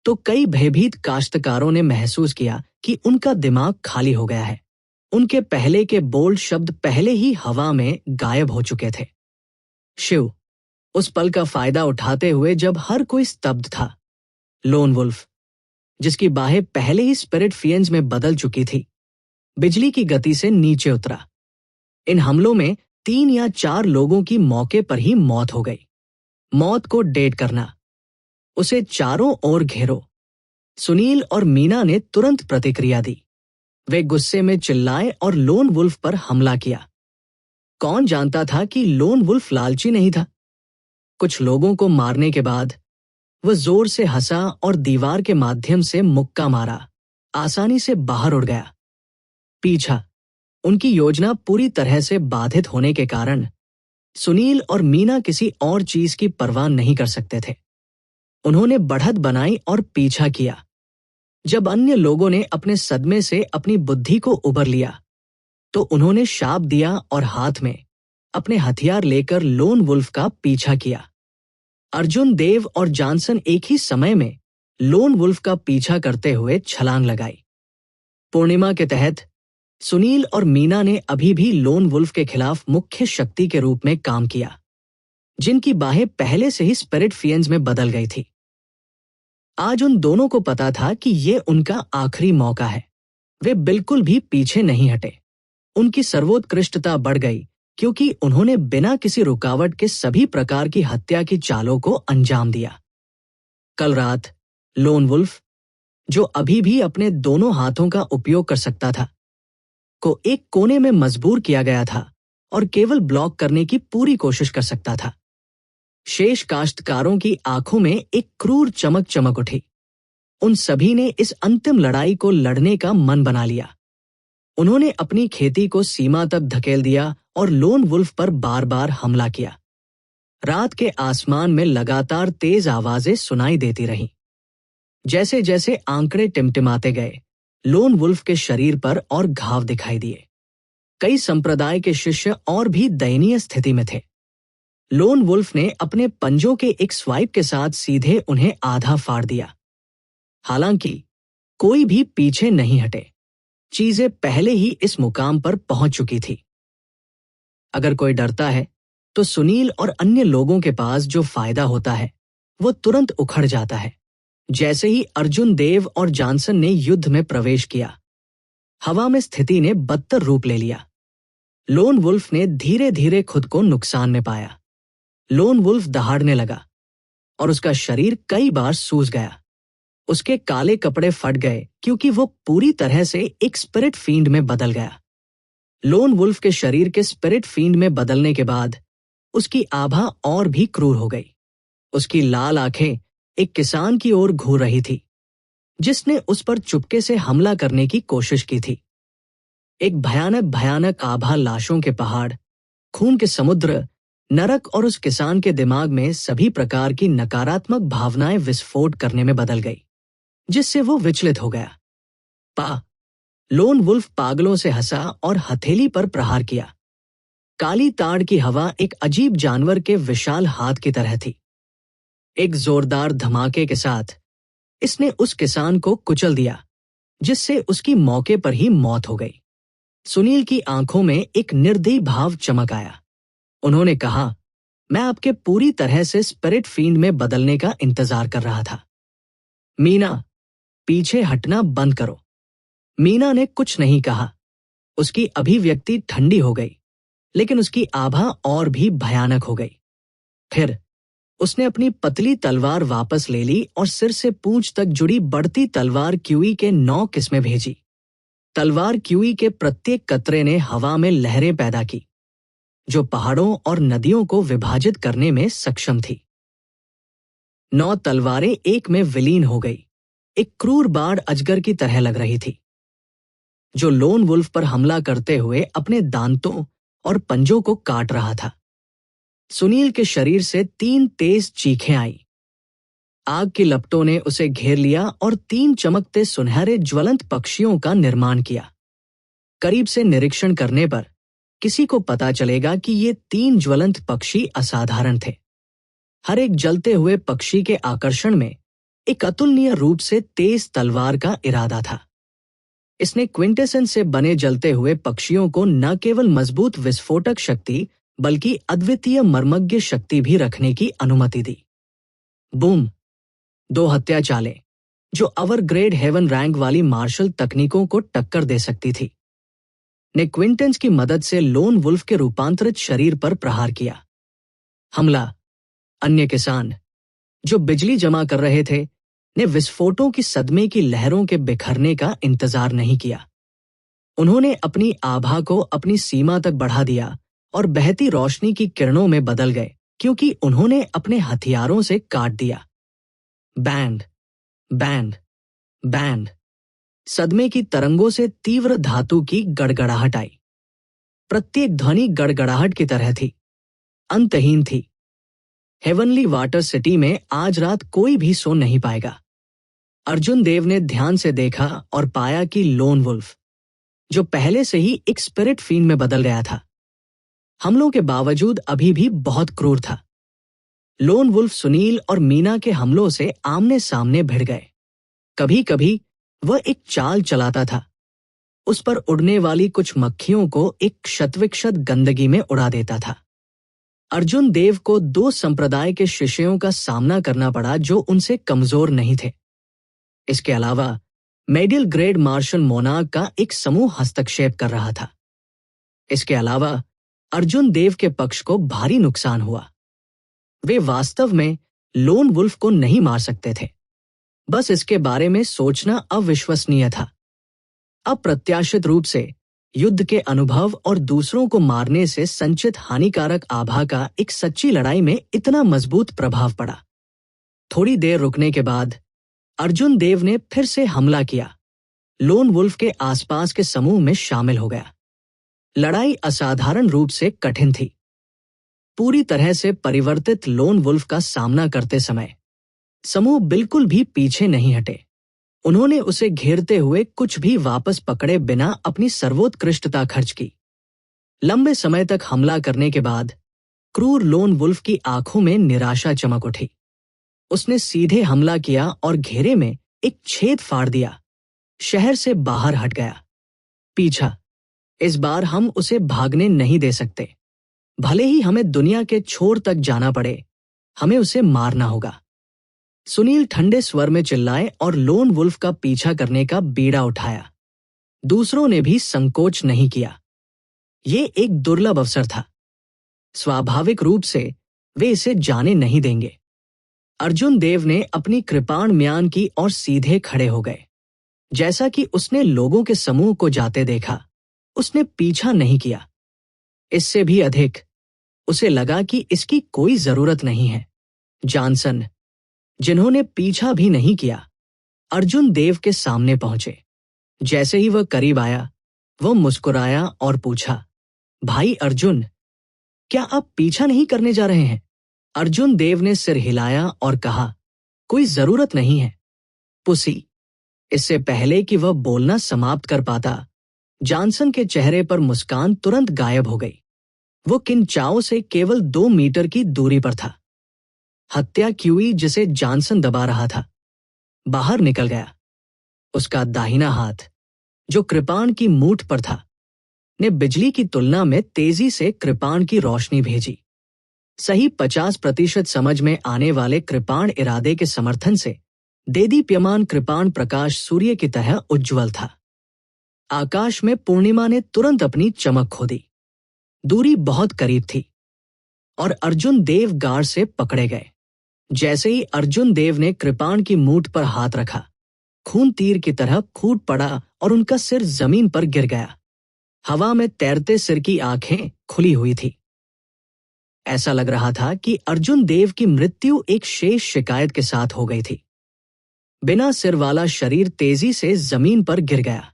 तो कई भयभीत काश्तकारों ने महसूस किया कि उनका दिमाग खाली हो गया है। उनके पहले के बोल्ड शब्द पहले ही हवा में गायब हो चुके थे। शिव, उस पल का फायदा उठाते हुए जब हर कोई स्तब्ध था, लोन वुल्फ, जिसकी बाहें पहले ही स्पिरिट फिएंस में बदल चुकी थी, बिजली की गति से नीचे उतरा। इन हमलों में 3 या 4 लोगों की मौके पर ही मौत हो गई। मौत को डेट करना, उसे चारों ओर घेरो। सुनील और मीना ने तुरंत प्रतिक्रिया दी। वे गुस्से में चिल्लाए और लोन वुल्फ पर हमला किया। कौन जानता था कि लोन वुल्फ लालची नहीं था। कुछ लोगों को मारने के बाद वह जोर से हंसा और दीवार के माध्यम से मुक्का मारा, आसानी से बाहर उड़ गया। पीछा, उनकी योजना पूरी तरह से बाधित होने के कारण सुनील और मीना किसी और चीज की परवाह नहीं कर सकते थे। उन्होंने बढ़त बनाई और पीछा किया। जब अन्य लोगों ने अपने सदमे से अपनी बुद्धि को उबर लिया तो उन्होंने शाप दिया और हाथ में अपने हथियार लेकर लोन वुल्फ का पीछा किया। अर्जुन देव और जॉनसन एक ही समय में लोन वुल्फ का पीछा करते हुए छलांग लगाई। पूर्णिमा के तहत सुनील और मीना ने अभी भी लोन वुल्फ के खिलाफ मुख्य शक्ति के रूप में काम किया, जिनकी बाहें पहले से ही स्पिरिट फिएंस में बदल गई थी। आज उन दोनों को पता था कि ये उनका आखिरी मौका है। वे बिल्कुल भी पीछे नहीं हटे। उनकी सर्वोत्कृष्टता बढ़ गई क्योंकि उन्होंने बिना किसी रुकावट के सभी प्रकार की हत्या की चालों को अंजाम दिया। कल रात लोन वुल्फ, जो अभी भी अपने दोनों हाथों का उपयोग कर सकता था, को एक कोने में मजबूर किया गया था और केवल ब्लॉक करने की पूरी कोशिश कर सकता था। शेष काश्तकारों की आंखों में एक क्रूर चमक चमक उठी। उन सभी ने इस अंतिम लड़ाई को लड़ने का मन बना लिया। उन्होंने अपनी खेती को सीमा तक धकेल दिया और लोन वुल्फ पर बार बार हमला किया। रात के आसमान में लगातार तेज आवाजें सुनाई देती रहीं। जैसे जैसे आंकड़े टिमटिमाते गए, लोन वुल्फ के शरीर पर और घाव दिखाई दिए। कई संप्रदाय के शिष्य और भी दयनीय स्थिति में थे। लोन वुल्फ ने अपने पंजों के एक स्वाइप के साथ सीधे उन्हें आधा फाड़ दिया। हालांकि कोई भी पीछे नहीं हटे। चीजें पहले ही इस मुकाम पर पहुंच चुकी थी। अगर कोई डरता है तो सुनील और अन्य लोगों के पास जो फायदा होता है वो तुरंत उखड़ जाता है। जैसे ही अर्जुन देव और जॉनसन ने युद्ध में प्रवेश किया, हवा में स्थिति ने बदतर रूप ले लिया। लोन वुल्फ ने धीरे धीरे खुद को नुकसान में पाया। लोन वुल्फ दहाड़ने लगा और उसका शरीर कई बार सूज गया। उसके काले कपड़े फट गए क्योंकि वो पूरी तरह से एक स्पिरिट फील्ड में बदल गया। लोन वुल्फ के शरीर के स्पिरिट फील्ड में बदलने के बाद उसकी आभा और भी क्रूर हो गई। उसकी लाल आंखें एक किसान की ओर घूर रही थी जिसने उस पर चुपके से हमला करने की कोशिश की थी। एक भयानक भयानक आभा लाशों के पहाड़, खून के समुद्र, नरक और उस किसान के दिमाग में सभी प्रकार की नकारात्मक भावनाएं विस्फोट करने में बदल गई, जिससे वो विचलित हो गया। लोन वुल्फ पागलों से हंसा और हथेली पर प्रहार किया। काली ताड़ की हवा एक अजीब जानवर के विशाल हाथ की तरह थी। एक जोरदार धमाके के साथ इसने उस किसान को कुचल दिया, जिससे उसकी मौके पर ही मौत हो गई। सुनील की आंखों में एक निर्दयी भाव चमक आया। उन्होंने कहा, मैं आपके पूरी तरह से स्पिरिट फील्ड में बदलने का इंतजार कर रहा था। मीना, पीछे हटना बंद करो। मीना ने कुछ नहीं कहा। उसकी अभिव्यक्ति ठंडी हो गई, लेकिन उसकी आभा और भी भयानक हो गई। फिर उसने अपनी पतली तलवार वापस ले ली और सिर से पूंछ तक जुड़ी बढ़ती तलवार क्यूई के 9 किस्में भेजी। तलवार क्यूई के प्रत्येक कतरे ने हवा में लहरें पैदा की, जो पहाड़ों और नदियों को विभाजित करने में सक्षम थी। 9 तलवारें एक में विलीन हो गई। एक क्रूर बाढ़ अजगर की तरह लग रही थी, जो लोन वुल्फ पर हमला करते हुए अपने दांतों और पंजों को काट रहा था। सुनील के शरीर से 3 तेज चीखें आई। आग की लपटों ने उसे घेर लिया और 3 चमकते सुनहरे ज्वलंत पक्षियों का निर्माण किया। करीब से निरीक्षण करने पर किसी को पता चलेगा कि ये 3 ज्वलंत पक्षी असाधारण थे। हर एक जलते हुए पक्षी के आकर्षण में एक अतुलनीय रूप से तेज तलवार का इरादा था। इसने क्विंटेसेंस से बने जलते हुए पक्षियों को न केवल मजबूत विस्फोटक शक्ति बल्कि अद्वितीय मर्मज्ञ शक्ति भी रखने की अनुमति दी। बूम! 2 हत्या चालें जो अवर ग्रेड हेवन रैंक वाली मार्शल तकनीकों को टक्कर दे सकती थी, ने क्विंटेंस की मदद से लोन वुल्फ के रूपांतरित शरीर पर प्रहार किया। हमला! अन्य किसान जो बिजली जमा कर रहे थे ने विस्फोटों की सदमे की लहरों के बिखरने का इंतजार नहीं किया। उन्होंने अपनी आभा को अपनी सीमा तक बढ़ा दिया और बहती रोशनी की किरणों में बदल गए, क्योंकि उन्होंने अपने हथियारों से काट दिया। Band, band, band. सदमे की तरंगों से तीव्र धातु की गड़गड़ाहट आई। प्रत्येक ध्वनि गड़गड़ाहट की तरह थी, अंतहीन थी। हेवनली वाटर सिटी में आज रात कोई भी सो नहीं पाएगा। अर्जुन देव ने ध्यान से देखा और पाया कि लोन वुल्फ, जो पहले से ही एक स्पिरिट फील्ड में बदल गया था, हमलों के बावजूद अभी भी बहुत क्रूर था। लोन वुल्फ सुनील और मीना के हमलों से आमने सामने भिड़ गए। कभी कभी वह एक चाल चलाता था, उस पर उड़ने वाली कुछ मक्खियों को एक क्षतविक्षत गंदगी में उड़ा देता था। अर्जुन देव को 2 संप्रदाय के शिष्यों का सामना करना पड़ा जो उनसे कमजोर नहीं थे। इसके अलावा मेडियल ग्रेड मार्शल मोनार्क का एक समूह हस्तक्षेप कर रहा था। इसके अलावा अर्जुन देव के पक्ष को भारी नुकसान हुआ। वे वास्तव में लोन वुल्फ को नहीं मार सकते थे, बस इसके बारे में सोचना अविश्वसनीय था। अप्रत्याशित रूप से युद्ध के अनुभव और दूसरों को मारने से संचित हानिकारक आभा का एक सच्ची लड़ाई में इतना मजबूत प्रभाव पड़ा। थोड़ी देर रुकने के बाद अर्जुन देव ने फिर से हमला किया। लोन वुल्फ के आसपास के समूह में शामिल हो गया। लड़ाई असाधारण रूप से कठिन थी। पूरी तरह से परिवर्तित लोन वुल्फ का सामना करते समय समूह बिल्कुल भी पीछे नहीं हटे। उन्होंने उसे घेरते हुए कुछ भी वापस पकड़े बिना अपनी सर्वोत्कृष्टता खर्च की। लंबे समय तक हमला करने के बाद क्रूर लोन वुल्फ की आंखों में निराशा चमक उठी। उसने सीधे हमला किया और घेरे में एक छेद फाड़ दिया। शहर से बाहर हट गया। पीछा! इस बार हम उसे भागने नहीं दे सकते। भले ही हमें दुनिया के छोर तक जाना पड़े, हमें उसे मारना होगा। सुनील ठंडे स्वर में चिल्लाए और लोन वुल्फ का पीछा करने का बीड़ा उठाया। दूसरों ने भी संकोच नहीं किया। ये एक दुर्लभ अवसर था। स्वाभाविक रूप से वे इसे जाने नहीं देंगे। अर्जुन देव ने अपनी कृपाण म्यान की और सीधे खड़े हो गए। जैसा कि उसने लोगों के समूह को जाते देखा, उसने पीछा नहीं किया। इससे भी अधिक, उसे लगा कि इसकी कोई जरूरत नहीं है। जॉनसन, जिन्होंने पीछा भी नहीं किया, अर्जुन देव के सामने पहुंचे। जैसे ही वह करीब आया, वह मुस्कुराया और पूछा, भाई अर्जुन, क्या आप पीछा नहीं करने जा रहे हैं? अर्जुन देव ने सिर हिलाया और कहा, कोई जरूरत नहीं है, पुसी। इससे पहले कि वह बोलना समाप्त कर पाता, जॉनसन के चेहरे पर मुस्कान तुरंत गायब हो गई। वो किनचाओ से केवल 2 मीटर की दूरी पर था। हत्या क्यूई जिसे जॉनसन दबा रहा था, बाहर निकल गया। उसका दाहिना हाथ, जो कृपाण की मूठ पर था, ने बिजली की तुलना में तेजी से कृपाण की रोशनी भेजी। सही 50% समझ में आने वाले कृपाण इरादे के समर्थन से देदीप्यमान कृपाण प्रकाश सूर्य की तरह उज्ज्वल था। आकाश में पूर्णिमा ने तुरंत अपनी चमक खो दी। दूरी बहुत करीब थी और अर्जुन देव गार्ड से पकड़े गए। जैसे ही अर्जुन देव ने कृपाण की मूठ पर हाथ रखा, खून तीर की तरह फूट पड़ा और उनका सिर जमीन पर गिर गया। हवा में तैरते सिर की आंखें खुली हुई थी। ऐसा लग रहा था कि अर्जुन देव की मृत्यु एक शेष शिकायत के साथ हो गई थी। बिना सिर वाला शरीर तेजी से जमीन पर गिर गया।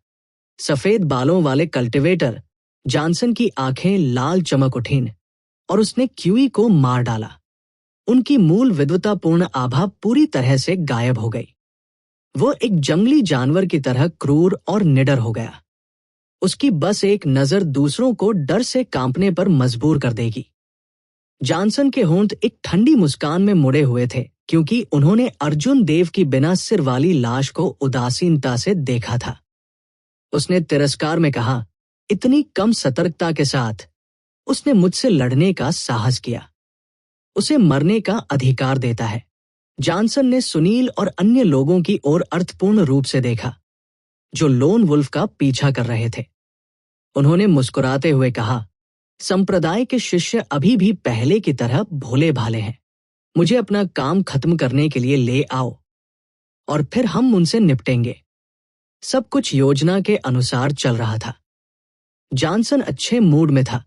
सफेद बालों वाले कल्टीवेटर जॉनसन की आंखें लाल चमक उठीं और उसने क्यूई को मार डाला। उनकी मूल विद्वतापूर्ण आभा पूरी तरह से गायब हो गई। वो एक जंगली जानवर की तरह क्रूर और निडर हो गया। उसकी बस एक नजर दूसरों को डर से कांपने पर मजबूर कर देगी। जॉनसन के होंठ एक ठंडी मुस्कान में मुड़े हुए थे, क्योंकि उन्होंने अर्जुन देव की बिना सिर वाली लाश को उदासीनता से देखा था। उसने तिरस्कार में कहा, इतनी कम सतर्कता के साथ उसने मुझसे लड़ने का साहस किया। उसे मरने का अधिकार देता है। जॉनसन ने सुनील और अन्य लोगों की ओर अर्थपूर्ण रूप से देखा, जो लोन वुल्फ का पीछा कर रहे थे। उन्होंने मुस्कुराते हुए कहा, संप्रदाय के शिष्य अभी भी पहले की तरह भोले भाले हैं। मुझे अपना काम खत्म करने के लिए ले आओ और फिर हम उनसे निपटेंगे। सब कुछ योजना के अनुसार चल रहा था। जॉनसन अच्छे मूड में था।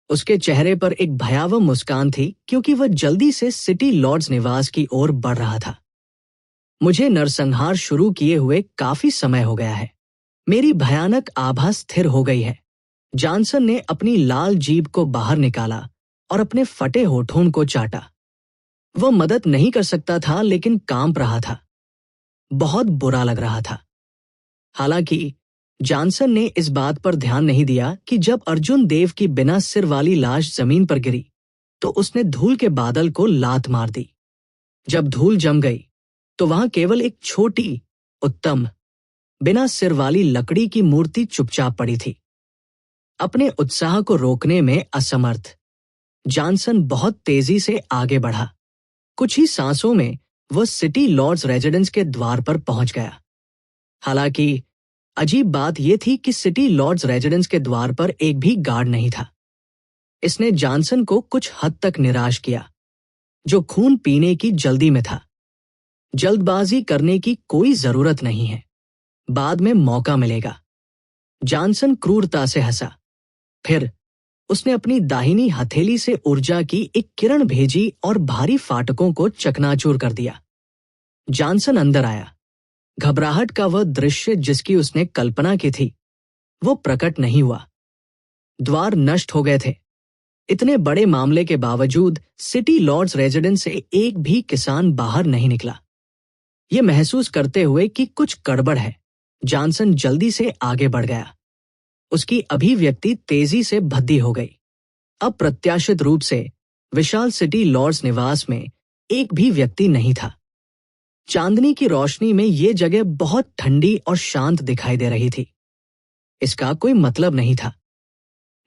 उसके चेहरे पर एक भयावह मुस्कान थी, क्योंकि वह जल्दी से सिटी लॉर्ड्स निवास की ओर बढ़ रहा था। मुझे नरसंहार शुरू किए हुए काफी समय हो गया है। मेरी भयानक आभा स्थिर हो गई है। जॉनसन ने अपनी लाल जीभ को बाहर निकाला और अपने फटे होठों को चाटा। वह मदद नहीं कर सकता था, लेकिन कांप रहा था। बहुत बुरा लग रहा था। हालांकि जॉनसन ने इस बात पर ध्यान नहीं दिया कि जब अर्जुन देव की बिना सिर वाली लाश जमीन पर गिरी तो उसने धूल के बादल को लात मार दी। जब धूल जम गई तो वहां केवल एक छोटी, उत्तम, बिना सिर वाली लकड़ी की मूर्ति चुपचाप पड़ी थी। अपने उत्साह को रोकने में असमर्थ, जॉनसन बहुत तेजी से आगे बढ़ा। कुछ ही सांसों में वह सिटी लॉर्ड्स रेजिडेंस के द्वार पर पहुंच गया। हालांकि अजीब बात यह थी कि सिटी लॉर्ड्स रेजिडेंस के द्वार पर एक भी गार्ड नहीं था। इसने जॉनसन को कुछ हद तक निराश किया, जो खून पीने की जल्दी में था। जल्दबाजी करने की कोई जरूरत नहीं है, बाद में मौका मिलेगा। जॉनसन क्रूरता से हंसा। फिर उसने अपनी दाहिनी हथेली से ऊर्जा की एक किरण भेजी और भारी फाटकों को चकनाचूर कर दिया। जॉनसन अंदर आया। घबराहट का वह दृश्य जिसकी उसने कल्पना की थी, वो प्रकट नहीं हुआ। द्वार नष्ट हो गए थे। इतने बड़े मामले के बावजूद सिटी लॉर्ड्स रेजिडेंस से एक भी किसान बाहर नहीं निकला। ये महसूस करते हुए कि कुछ गड़बड़ है, जॉनसन जल्दी से आगे बढ़ गया। उसकी अभिव्यक्ति तेजी से भद्दी हो गई। अप्रत्याशित रूप से विशाल सिटी लॉर्ड्स निवास में एक भी व्यक्ति नहीं था। चांदनी की रोशनी में ये जगह बहुत ठंडी और शांत दिखाई दे रही थी। इसका कोई मतलब नहीं था।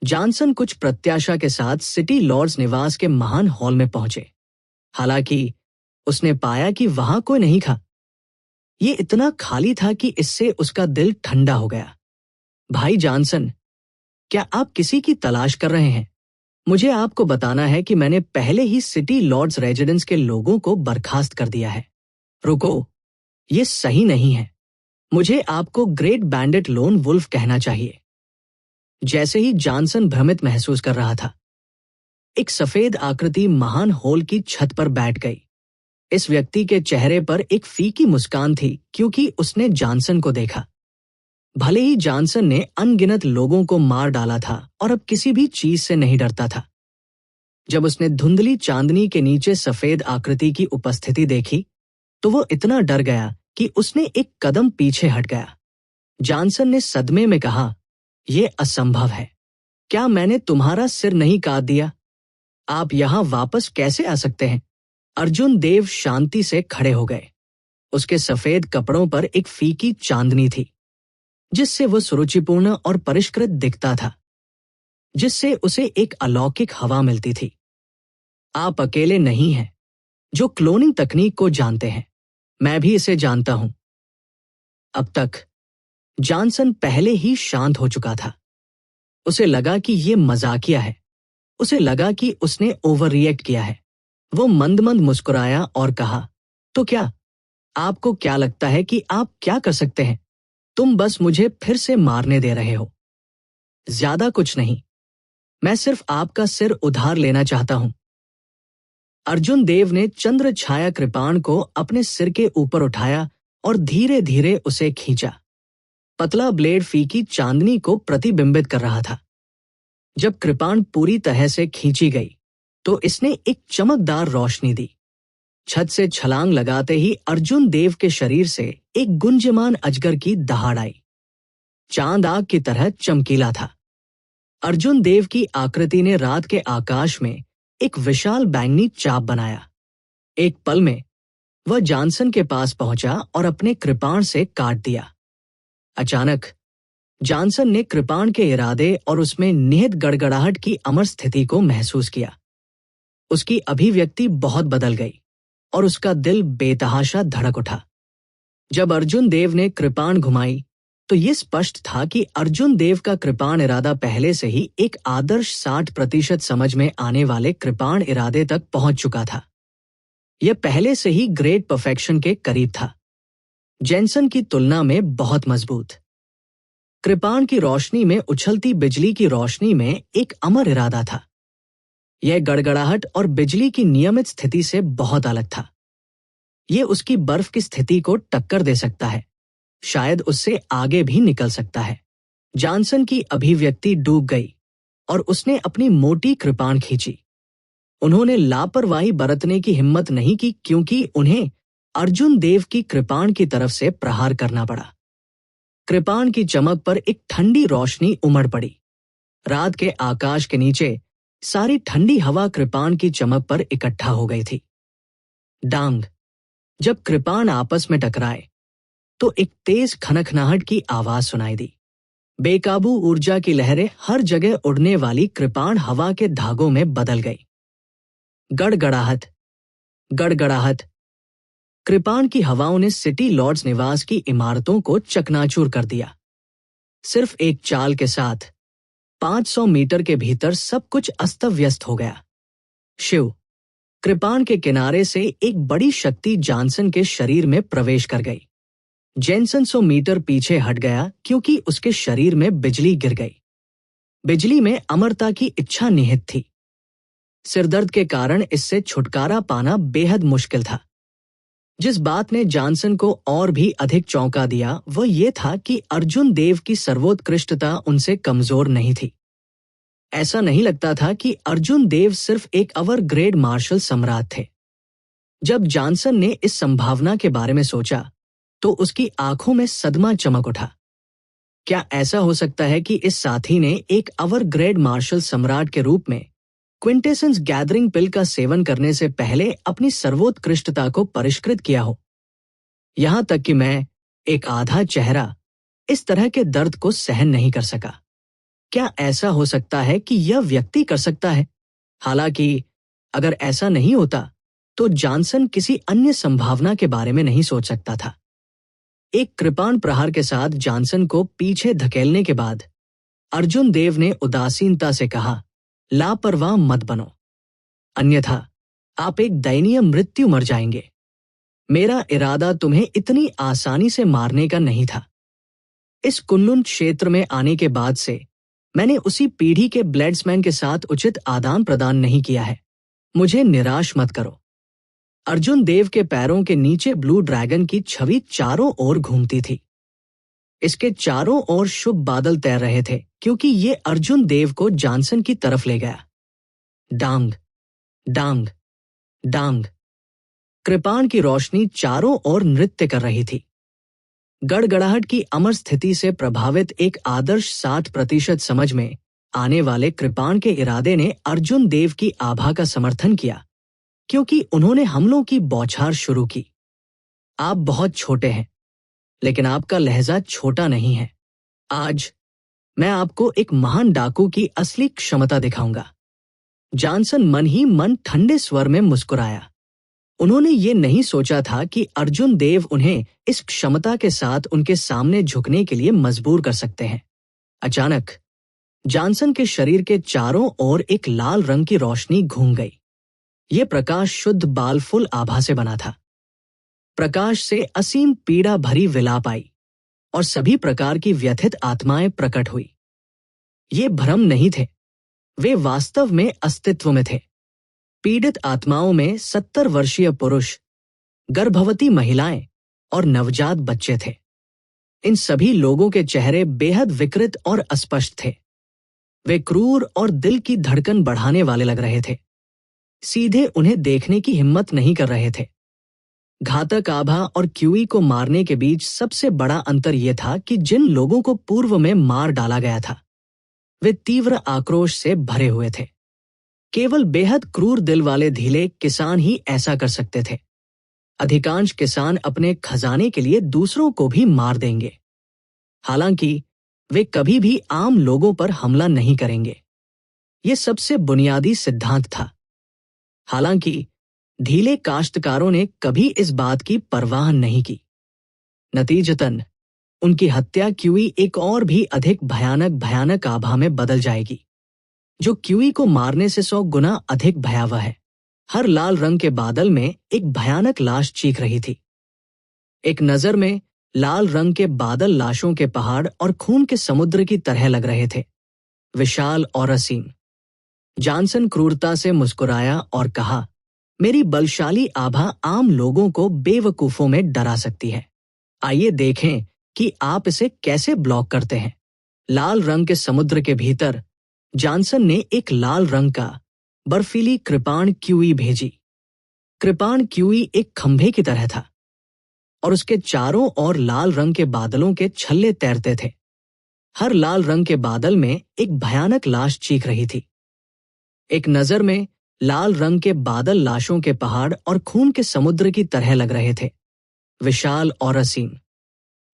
जॉनसन कुछ प्रत्याशा के साथ सिटी लॉर्ड्स निवास के महान हॉल में पहुंचे। हालांकि उसने पाया कि वहां कोई नहीं था। ये इतना खाली था कि इससे उसका दिल ठंडा हो गया। भाई जॉनसन, क्या आप किसी की तलाश कर रहे हैं? मुझे आपको बताना है कि मैंने पहले ही सिटी लॉर्ड्स रेजिडेंस के लोगों को बर्खास्त कर दिया है। रुको, ये सही नहीं है। मुझे आपको ग्रेट बैंडिट लोन वुल्फ कहना चाहिए। जैसे ही जॉनसन भ्रमित महसूस कर रहा था, एक सफेद आकृति महान हॉल की छत पर बैठ गई। इस व्यक्ति के चेहरे पर एक फीकी मुस्कान थी, क्योंकि उसने जॉनसन को देखा। भले ही जॉनसन ने अनगिनत लोगों को मार डाला था और अब किसी भी चीज से नहीं डरता था, जब उसने धुंधली चांदनी के नीचे सफेद आकृति की उपस्थिति देखी तो वो इतना डर गया कि उसने एक कदम पीछे हट गया। जॉनसन ने सदमे में कहा, यह असंभव है। क्या मैंने तुम्हारा सिर नहीं काट दिया? आप यहां वापस कैसे आ सकते हैं? अर्जुन देव शांति से खड़े हो गए। उसके सफेद कपड़ों पर एक फीकी चांदनी थी, जिससे वह सुरुचिपूर्ण और परिष्कृत दिखता था, जिससे उसे एक अलौकिक हवा मिलती थी। आप अकेले नहीं हैं जो क्लोनिंग तकनीक को जानते हैं। मैं भी इसे जानता हूं। अब तक जॉनसन पहले ही शांत हो चुका था। उसे लगा कि यह मजाकिया है। उसे लगा कि उसने ओवर रिएक्ट किया है। वो मंद मंद मुस्कुराया और कहा, तो क्या? आपको क्या लगता है कि आप क्या कर सकते हैं? तुम बस मुझे फिर से मारने दे रहे हो। ज्यादा कुछ नहीं। मैं सिर्फ आपका सिर उधार लेना चाहता हूं। अर्जुन देव ने चंद्र छाया कृपाण को अपने सिर के ऊपर उठाया और धीरे धीरे उसे खींचा। पतला ब्लेड फीकी चांदनी को प्रतिबिंबित कर रहा था। जब कृपाण पूरी तरह से खींची गई तो इसने एक चमकदार रोशनी दी। छत से छलांग लगाते ही अर्जुन देव के शरीर से एक गुंजयमान अजगर की दहाड़ आई। चांद आग की तरह चमकीला था। अर्जुन देव की आकृति ने रात के आकाश में एक विशाल बैंगनी चाप बनाया। एक पल में वह जॉनसन के पास पहुंचा और अपने कृपाण से काट दिया। अचानक जॉनसन ने कृपाण के इरादे और उसमें निहित गड़गड़ाहट की अमर स्थिति को महसूस किया। उसकी अभिव्यक्ति बहुत बदल गई और उसका दिल बेतहाशा धड़क उठा। जब अर्जुन देव ने कृपाण घुमाई तो ये स्पष्ट था कि अर्जुन देव का कृपाण इरादा पहले से ही एक आदर्श 60% समझ में आने वाले कृपाण इरादे तक पहुंच चुका था। यह पहले से ही ग्रेट परफेक्शन के करीब था, जॉनसन की तुलना में बहुत मजबूत। कृपाण की रोशनी में उछलती बिजली की रोशनी में एक अमर इरादा था। यह गड़गड़ाहट और बिजली की नियमित स्थिति से बहुत अलग था। यह उसकी बर्फ की स्थिति को टक्कर दे सकता है, शायद उससे आगे भी निकल सकता है। जॉनसन की अभिव्यक्ति डूब गई और उसने अपनी मोटी कृपाण खींची। उन्होंने लापरवाही बरतने की हिम्मत नहीं की क्योंकि उन्हें अर्जुन देव की कृपाण की तरफ से प्रहार करना पड़ा। कृपाण की चमक पर एक ठंडी रोशनी उमड़ पड़ी। रात के आकाश के नीचे सारी ठंडी हवा कृपाण की चमक पर इकट्ठा हो गई थी। डांग। जब कृपाण आपस में टकराए तो एक तेज खनखनाहट की आवाज सुनाई दी। बेकाबू ऊर्जा की लहरें हर जगह उड़ने वाली कृपाण हवा के धागों में बदल गई। गड़गड़ाहट, गड़गड़ाहट। कृपाण की हवाओं ने सिटी लॉर्ड्स निवास की इमारतों को चकनाचूर कर दिया। सिर्फ एक चाल के साथ 500 मीटर के भीतर सब कुछ अस्त व्यस्त हो गया। शिव। कृपाण के किनारे से एक बड़ी शक्ति जॉनसन के शरीर में प्रवेश कर गई। जॉनसन 100 मीटर पीछे हट गया क्योंकि उसके शरीर में बिजली गिर गई। बिजली में अमरता की इच्छा निहित थी। सिरदर्द के कारण इससे छुटकारा पाना बेहद मुश्किल था। जिस बात ने जॉनसन को और भी अधिक चौंका दिया वह ये था कि अर्जुन देव की सर्वोत्कृष्टता उनसे कमजोर नहीं थी। ऐसा नहीं लगता था कि अर्जुन देव सिर्फ एक अवर ग्रेड मार्शल सम्राट थे। जब जॉनसन ने इस संभावना के बारे में सोचा तो उसकी आंखों में सदमा चमक उठा। क्या ऐसा हो सकता है कि इस साथी ने एक अवर ग्रेड मार्शल सम्राट के रूप में क्विंटेसेंस गैदरिंग पिल का सेवन करने से पहले अपनी सर्वोत्कृष्टता को परिष्कृत किया हो? यहां तक कि मैं, एक आधा चेहरा, इस तरह के दर्द को सहन नहीं कर सका। क्या ऐसा हो सकता है कि यह व्यक्ति कर सकता है? हालांकि अगर ऐसा नहीं होता तो जॉनसन किसी अन्य संभावना के बारे में नहीं सोच सकता था। एक कृपाण प्रहार के साथ जॉनसन को पीछे धकेलने के बाद अर्जुन देव ने उदासीनता से कहा, लापरवाह मत बनो, अन्यथा आप एक दयनीय मृत्यु मर जाएंगे। मेरा इरादा तुम्हें इतनी आसानी से मारने का नहीं था। इस कुनलुन क्षेत्र में आने के बाद से मैंने उसी पीढ़ी के ब्लेड्समैन के साथ उचित आदान प्रदान नहीं किया है। मुझे निराश मत करो। अर्जुन देव के पैरों के नीचे ब्लू ड्रैगन की छवि चारों ओर घूमती थी। इसके चारों ओर शुभ बादल तैर रहे थे क्योंकि ये अर्जुन देव को जॉनसन की तरफ ले गया। डांग, डांग, डांग। कृपाण की रोशनी चारों ओर नृत्य कर रही थी। गड़गड़ाहट की अमर स्थिति से प्रभावित एक आदर्श 60% समझ में आने वाले कृपाण के इरादे ने अर्जुन देव की आभा का समर्थन किया क्योंकि उन्होंने हमलों की बौछार शुरू की। आप बहुत छोटे हैं, लेकिन आपका लहजा छोटा नहीं है। आज मैं आपको एक महान डाकू की असली क्षमता दिखाऊंगा। जॉनसन मन ही मन ठंडे स्वर में मुस्कुराया। उन्होंने ये नहीं सोचा था कि अर्जुन देव उन्हें इस क्षमता के साथ उनके सामने झुकने के लिए मजबूर कर सकते हैं। अचानक जॉनसन के शरीर के चारों ओर एक लाल रंग की रोशनी घूम गई। ये प्रकाश शुद्ध बालफुल आभा से बना था। प्रकाश से असीम पीड़ा भरी विलाप आई और सभी प्रकार की व्यथित आत्माएं प्रकट हुई। ये भ्रम नहीं थे, वे वास्तव में अस्तित्व में थे। पीड़ित आत्माओं में 70 वर्षीय पुरुष, गर्भवती महिलाएं और नवजात बच्चे थे। इन सभी लोगों के चेहरे बेहद विकृत और अस्पष्ट थे। वे क्रूर और दिल की धड़कन बढ़ाने वाले लग रहे थे। सीधे उन्हें देखने की हिम्मत नहीं कर रहे थे। घातक आभा और क्यूई को मारने के बीच सबसे बड़ा अंतर यह था कि जिन लोगों को पूर्व में मार डाला गया था वे तीव्र आक्रोश से भरे हुए थे। केवल बेहद क्रूर दिल वाले धीले किसान ही ऐसा कर सकते थे। अधिकांश किसान अपने खजाने के लिए दूसरों को भी मार देंगे, हालांकि वे कभी भी आम लोगों पर हमला नहीं करेंगे। यह सबसे बुनियादी सिद्धांत था। हालांकि धीले काश्तकारों ने कभी इस बात की परवाह नहीं की। नतीजतन उनकी हत्या क्यूई एक और भी अधिक भयानक आभा में बदल जाएगी, जो क्यूई को मारने से 100 गुना अधिक भयावह है। हर लाल रंग के बादल में एक भयानक लाश चीख रही थी। एक नजर में लाल रंग के बादल लाशों के पहाड़ और खून के समुद्र की तरह लग रहे थे, विशाल और असीम। जॉनसन क्रूरता से मुस्कुराया और कहा, मेरी बलशाली आभा आम लोगों को बेवकूफों में डरा सकती है। आइए देखें कि आप इसे कैसे ब्लॉक करते हैं। लाल रंग के समुद्र के भीतर जॉनसन ने एक लाल रंग का बर्फीली कृपाण क्यूई भेजी। कृपाण क्यूई एक खंभे की तरह था और उसके चारों ओर लाल रंग के बादलों के छल्ले तैरते थे। हर लाल रंग के बादल में एक भयानक लाश चीख रही थी। एक नजर में लाल रंग के बादल लाशों के पहाड़ और खून के समुद्र की तरह लग रहे थे, विशाल और असीम।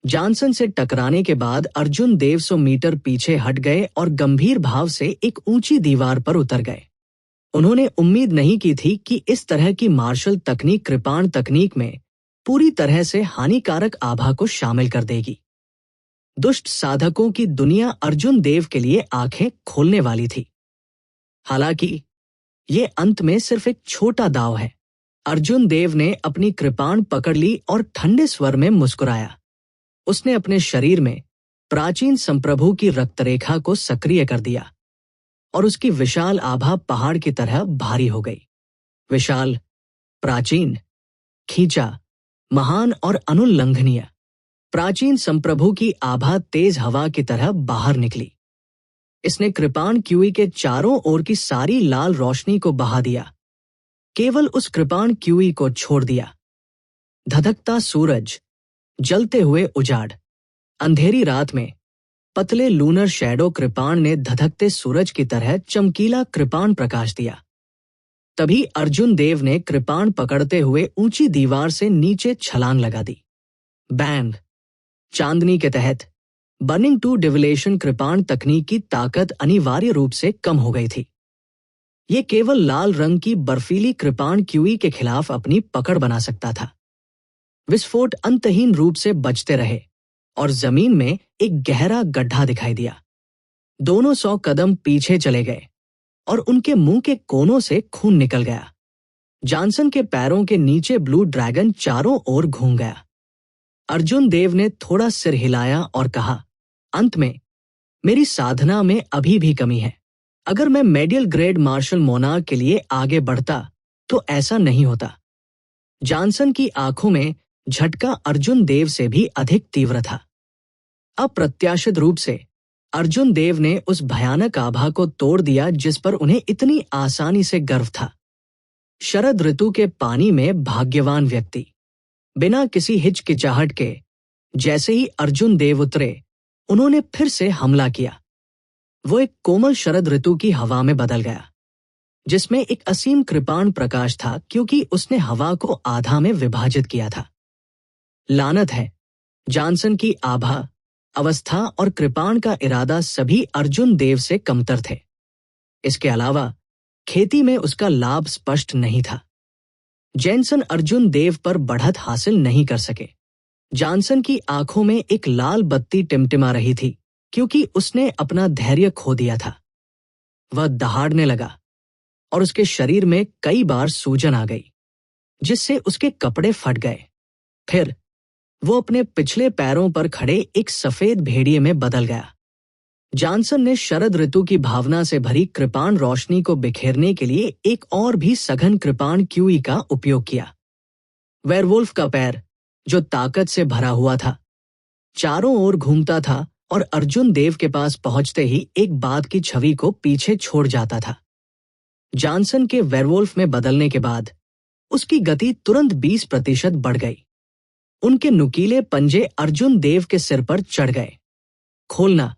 जॉनसन से टकराने के बाद अर्जुन देव 100 मीटर पीछे हट गए और गंभीर भाव से एक ऊंची दीवार पर उतर गए। उन्होंने उम्मीद नहीं की थी कि इस तरह की मार्शल तकनीक कृपाण तकनीक में पूरी तरह से हानिकारक आभा को शामिल कर देगी। दुष्ट साधकों की दुनिया अर्जुन देव के लिए आंखें खोलने वाली थी। हालांकि ये अंत में सिर्फ एक छोटा दांव है। अर्जुन देव ने अपनी कृपाण पकड़ ली और ठंडे स्वर में मुस्कुराया। उसने अपने शरीर में प्राचीन संप्रभु की रक्तरेखा को सक्रिय कर दिया और उसकी विशाल आभा पहाड़ की तरह भारी हो गई। विशाल, प्राचीन, खींचा, महान और अनुल्लंघनीय। प्राचीन संप्रभु की आभा तेज हवा की तरह बाहर निकली। इसने कृपाण क्यूई के चारों ओर की सारी लाल रोशनी को बहा दिया, केवल उस कृपाण क्यूई को छोड़ दिया। धधकता सूरज, जलते हुए उजाड़, अंधेरी रात में पतले लूनर शैडो कृपाण ने धधकते सूरज की तरह चमकीला कृपाण प्रकाश दिया। तभी अर्जुन देव ने कृपाण पकड़ते हुए ऊंची दीवार से नीचे छलांग लगा दी। बैंग! चांदनी के तहत बर्निंग टू डिविलेशन कृपाण तकनीक की ताकत अनिवार्य रूप से कम हो गई थी। ये केवल लाल रंग की बर्फीली कृपाण क्यूई के खिलाफ अपनी पकड़ बना सकता था। विस्फोट अंतहीन रूप से बजते रहे और जमीन में एक गहरा गड्ढा दिखाई दिया। दोनों 100 कदम पीछे चले गए और उनके मुंह के कोनों से खून निकल गया। जॉनसन के पैरों के नीचे ब्लू ड्रैगन चारों ओर घूम गया। अर्जुन देव ने थोड़ा सिर हिलाया और कहा, अंत में मेरी साधना में अभी भी कमी है। अगर मैं मेडियल ग्रेड मार्शल मोनार्क के लिए आगे बढ़ता तो ऐसा नहीं होता। जॉनसन की आंखों में झटका अर्जुन देव से भी अधिक तीव्र था। अप्रत्याशित रूप से अर्जुन देव ने उस भयानक आभा को तोड़ दिया जिस पर उन्हें इतनी आसानी से गर्व था। शरद ऋतु के पानी में भाग्यवान व्यक्ति। बिना किसी हिचकिचाहट के जैसे ही अर्जुन देव उतरे, उन्होंने फिर से हमला किया। वो एक कोमल शरद ऋतु की हवा में बदल गया, जिसमें एक असीम कृपाण प्रकाश था क्योंकि उसने हवा को आधा में विभाजित किया था। लानत है, जॉनसन की आभा, अवस्था और कृपाण का इरादा सभी अर्जुन देव से कमतर थे। इसके अलावा खेती में उसका लाभ स्पष्ट नहीं था। जैनसन अर्जुन देव पर बढ़त हासिल नहीं कर सके। जॉनसन की आंखों में एक लाल बत्ती टिमटिमा रही थी क्योंकि उसने अपना धैर्य खो दिया था। वह दहाड़ने लगा और उसके शरीर में कई बार सूजन आ गई, जिससे उसके कपड़े फट गए। फिर वो अपने पिछले पैरों पर खड़े एक सफेद भेड़िए में बदल गया। जॉनसन ने शरद ऋतु की भावना से भरी कृपाण रोशनी को बिखेरने के लिए एक और भी सघन कृपाण क्यूई का उपयोग किया। वेयरवुल्फ का पैर, जो ताकत से भरा हुआ था, चारों ओर घूमता था और अर्जुन देव के पास पहुंचते ही एक बात की छवि को पीछे छोड़ जाता था। जॉनसन के वेयरवुल्फ में बदलने के बाद उसकी गति तुरंत 20% बढ़ गई। उनके नुकीले पंजे अर्जुन देव के सिर पर चढ़ गए। खोलना।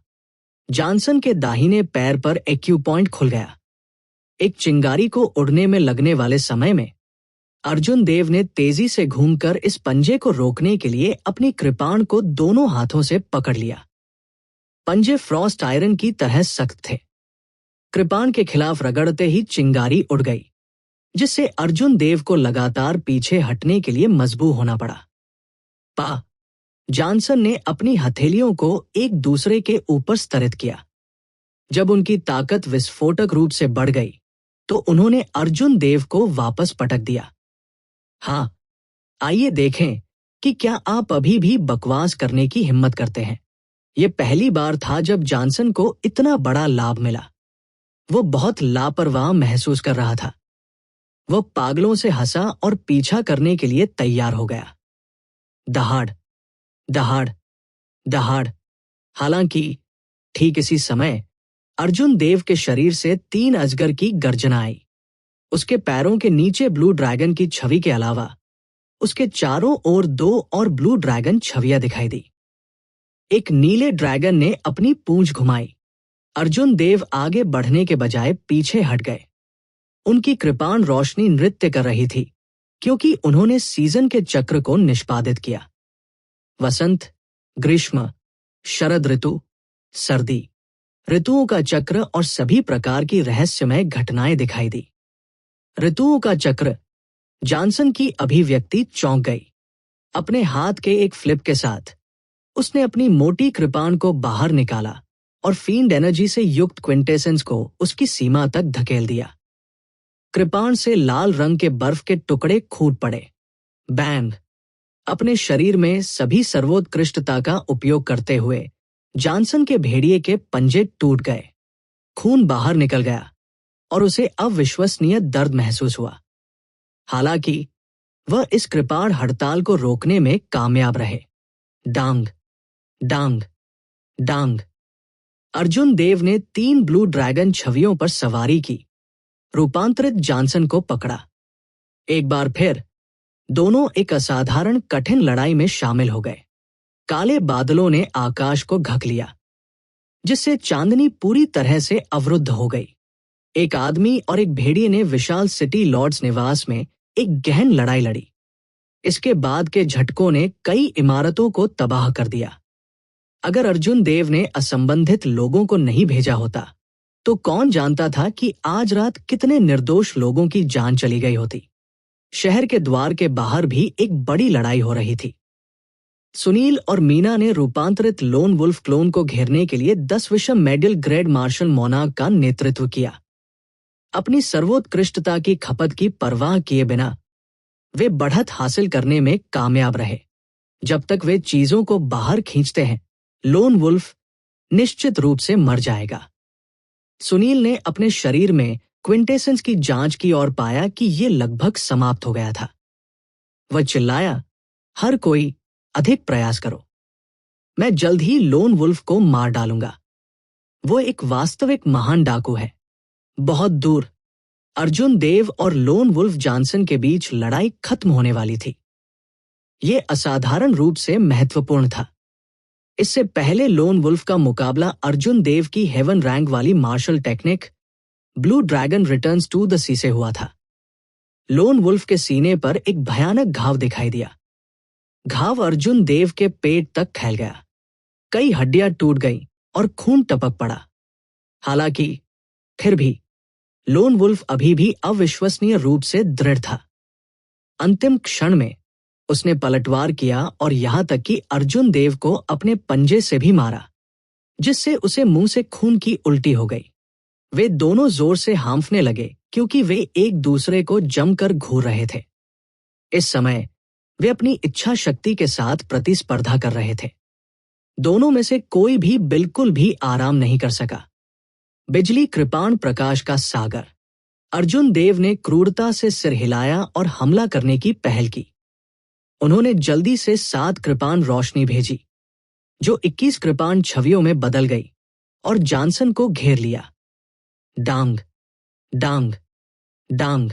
जॉनसन के दाहिने पैर पर एक्यूपॉइंट खुल गया। एक चिंगारी को उड़ने में लगने वाले समय में अर्जुन देव ने तेजी से घूमकर इस पंजे को रोकने के लिए अपनी कृपाण को दोनों हाथों से पकड़ लिया। पंजे फ्रॉस्ट आयरन की तरह सख्त थे। कृपाण के खिलाफ रगड़ते ही चिंगारी उड़ गई, जिससे अर्जुन देव को लगातार पीछे हटने के लिए मजबूर होना पड़ा। जॉनसन ने अपनी हथेलियों को एक दूसरे के ऊपर स्तरित किया। जब उनकी ताकत विस्फोटक रूप से बढ़ गई तो उन्होंने अर्जुन देव को वापस पटक दिया। हाँ, आइए देखें कि क्या आप अभी भी बकवास करने की हिम्मत करते हैं। यह पहली बार था जब जॉनसन को इतना बड़ा लाभ मिला। वो बहुत लापरवाह महसूस कर रहा था। वो पागलों से हंसा और पीछा करने के लिए तैयार हो गया। दहाड़, दहाड़, दहाड़। हालांकि ठीक इसी समय अर्जुन देव के शरीर से 3 अजगर की गर्जना आई। उसके पैरों के नीचे ब्लू ड्रैगन की छवि के अलावा उसके चारों ओर 2 और ब्लू ड्रैगन छवियां दिखाई दी। एक नीले ड्रैगन ने अपनी पूंछ घुमाई। अर्जुन देव आगे बढ़ने के बजाय पीछे हट गए। उनकी कृपाण रोशनी नृत्य कर रही थी, क्योंकि उन्होंने सीजन के चक्र को निष्पादित किया। वसंत, ग्रीष्म, शरद ऋतु, सर्दी, ऋतुओं का चक्र और सभी प्रकार की रहस्यमय घटनाएं दिखाई दी। ऋतुओं का चक्र। जॉनसन की अभिव्यक्ति चौंक गई। अपने हाथ के एक फ्लिप के साथ उसने अपनी मोटी कृपाण को बाहर निकाला और फील्ड एनर्जी से युक्त क्विंटेसेंस को उसकी सीमा तक धकेल दिया। कृपाण से लाल रंग के बर्फ के टुकड़े फूट पड़े। बैंग। अपने शरीर में सभी सर्वोत्कृष्टता का उपयोग करते हुए जॉनसन के भेड़िए के पंजे टूट गए। खून बाहर निकल गया और उसे अविश्वसनीय दर्द महसूस हुआ। हालांकि वह इस कृपाण हड़ताल को रोकने में कामयाब रहे। डांग, डांग, डांग। अर्जुन देव ने 3 ब्लू ड्रैगन छवियों पर सवारी की। रूपांतरित जॉनसन को पकड़ा। एक बार फिर दोनों एक असाधारण कठिन लड़ाई में शामिल हो गए। काले बादलों ने आकाश को ढक लिया, जिससे चांदनी पूरी तरह से अवरुद्ध हो गई। एक आदमी और एक भेड़िए ने विशाल सिटी लॉर्ड्स निवास में एक गहन लड़ाई लड़ी। इसके बाद के झटकों ने कई इमारतों को तबाह कर दिया। अगर अर्जुन देव ने असंबंधित लोगों को नहीं भेजा होता तो कौन जानता था कि आज रात कितने निर्दोष लोगों की जान चली गई होती। शहर के द्वार के बाहर भी एक बड़ी लड़ाई हो रही थी। सुनील और मीना ने रूपांतरित लोन वुल्फ क्लोन को घेरने के लिए 10 विषम मेडल ग्रेड मार्शल मोनार्क का नेतृत्व किया। अपनी सर्वोत्कृष्टता की खपत की परवाह किए बिना वे बढ़त हासिल करने में कामयाब रहे। जब तक वे चीजों को बाहर खींचते हैं, लोन वुल्फ निश्चित रूप से मर जाएगा। सुनील ने अपने शरीर में क्विंटेसेंस की जांच की और पाया कि यह लगभग समाप्त हो गया था। वह चिल्लाया, हर कोई अधिक प्रयास करो। मैं जल्द ही लोन वुल्फ को मार डालूंगा। वो एक वास्तविक महान डाकू है। बहुत दूर अर्जुन देव और लोन वुल्फ जॉनसन के बीच लड़ाई खत्म होने वाली थी। ये असाधारण रूप से महत्वपूर्ण था। इससे पहले लोन वुल्फ का मुकाबला अर्जुन देव की हेवन रैंक वाली martial technique blue dragon returns to the sea से हुआ था। लोन वुल्फ के सीने पर एक भयानक घाव दिखाई दिया। घाव अर्जुन देव के पेट तक फैल गया। कई हड्डियां टूट गईं और खून टपक पड़ा। हालांकि फिर भी लोन वुल्फ अभी भी अविश्वसनीय रूप से दृढ़ था। अंतिम क्षण में उसने पलटवार किया और यहां तक कि अर्जुन देव को अपने पंजे से भी मारा, जिससे उसे मुंह से खून की उल्टी हो गई। वे दोनों जोर से हांफने लगे क्योंकि वे एक दूसरे को जमकर घूर रहे थे। इस समय वे अपनी इच्छा शक्ति के साथ प्रतिस्पर्धा कर रहे थे। दोनों में से कोई भी बिल्कुल भी आराम नहीं कर सका। बिजली कृपाण प्रकाश का सागर। अर्जुन देव ने क्रूरता से सिर हिलाया और हमला करने की पहल की। उन्होंने जल्दी से 7 कृपाण रोशनी भेजी, जो 21 कृपाण छवियों में बदल गई और जॉनसन को घेर लिया। डांग, डांग, डांग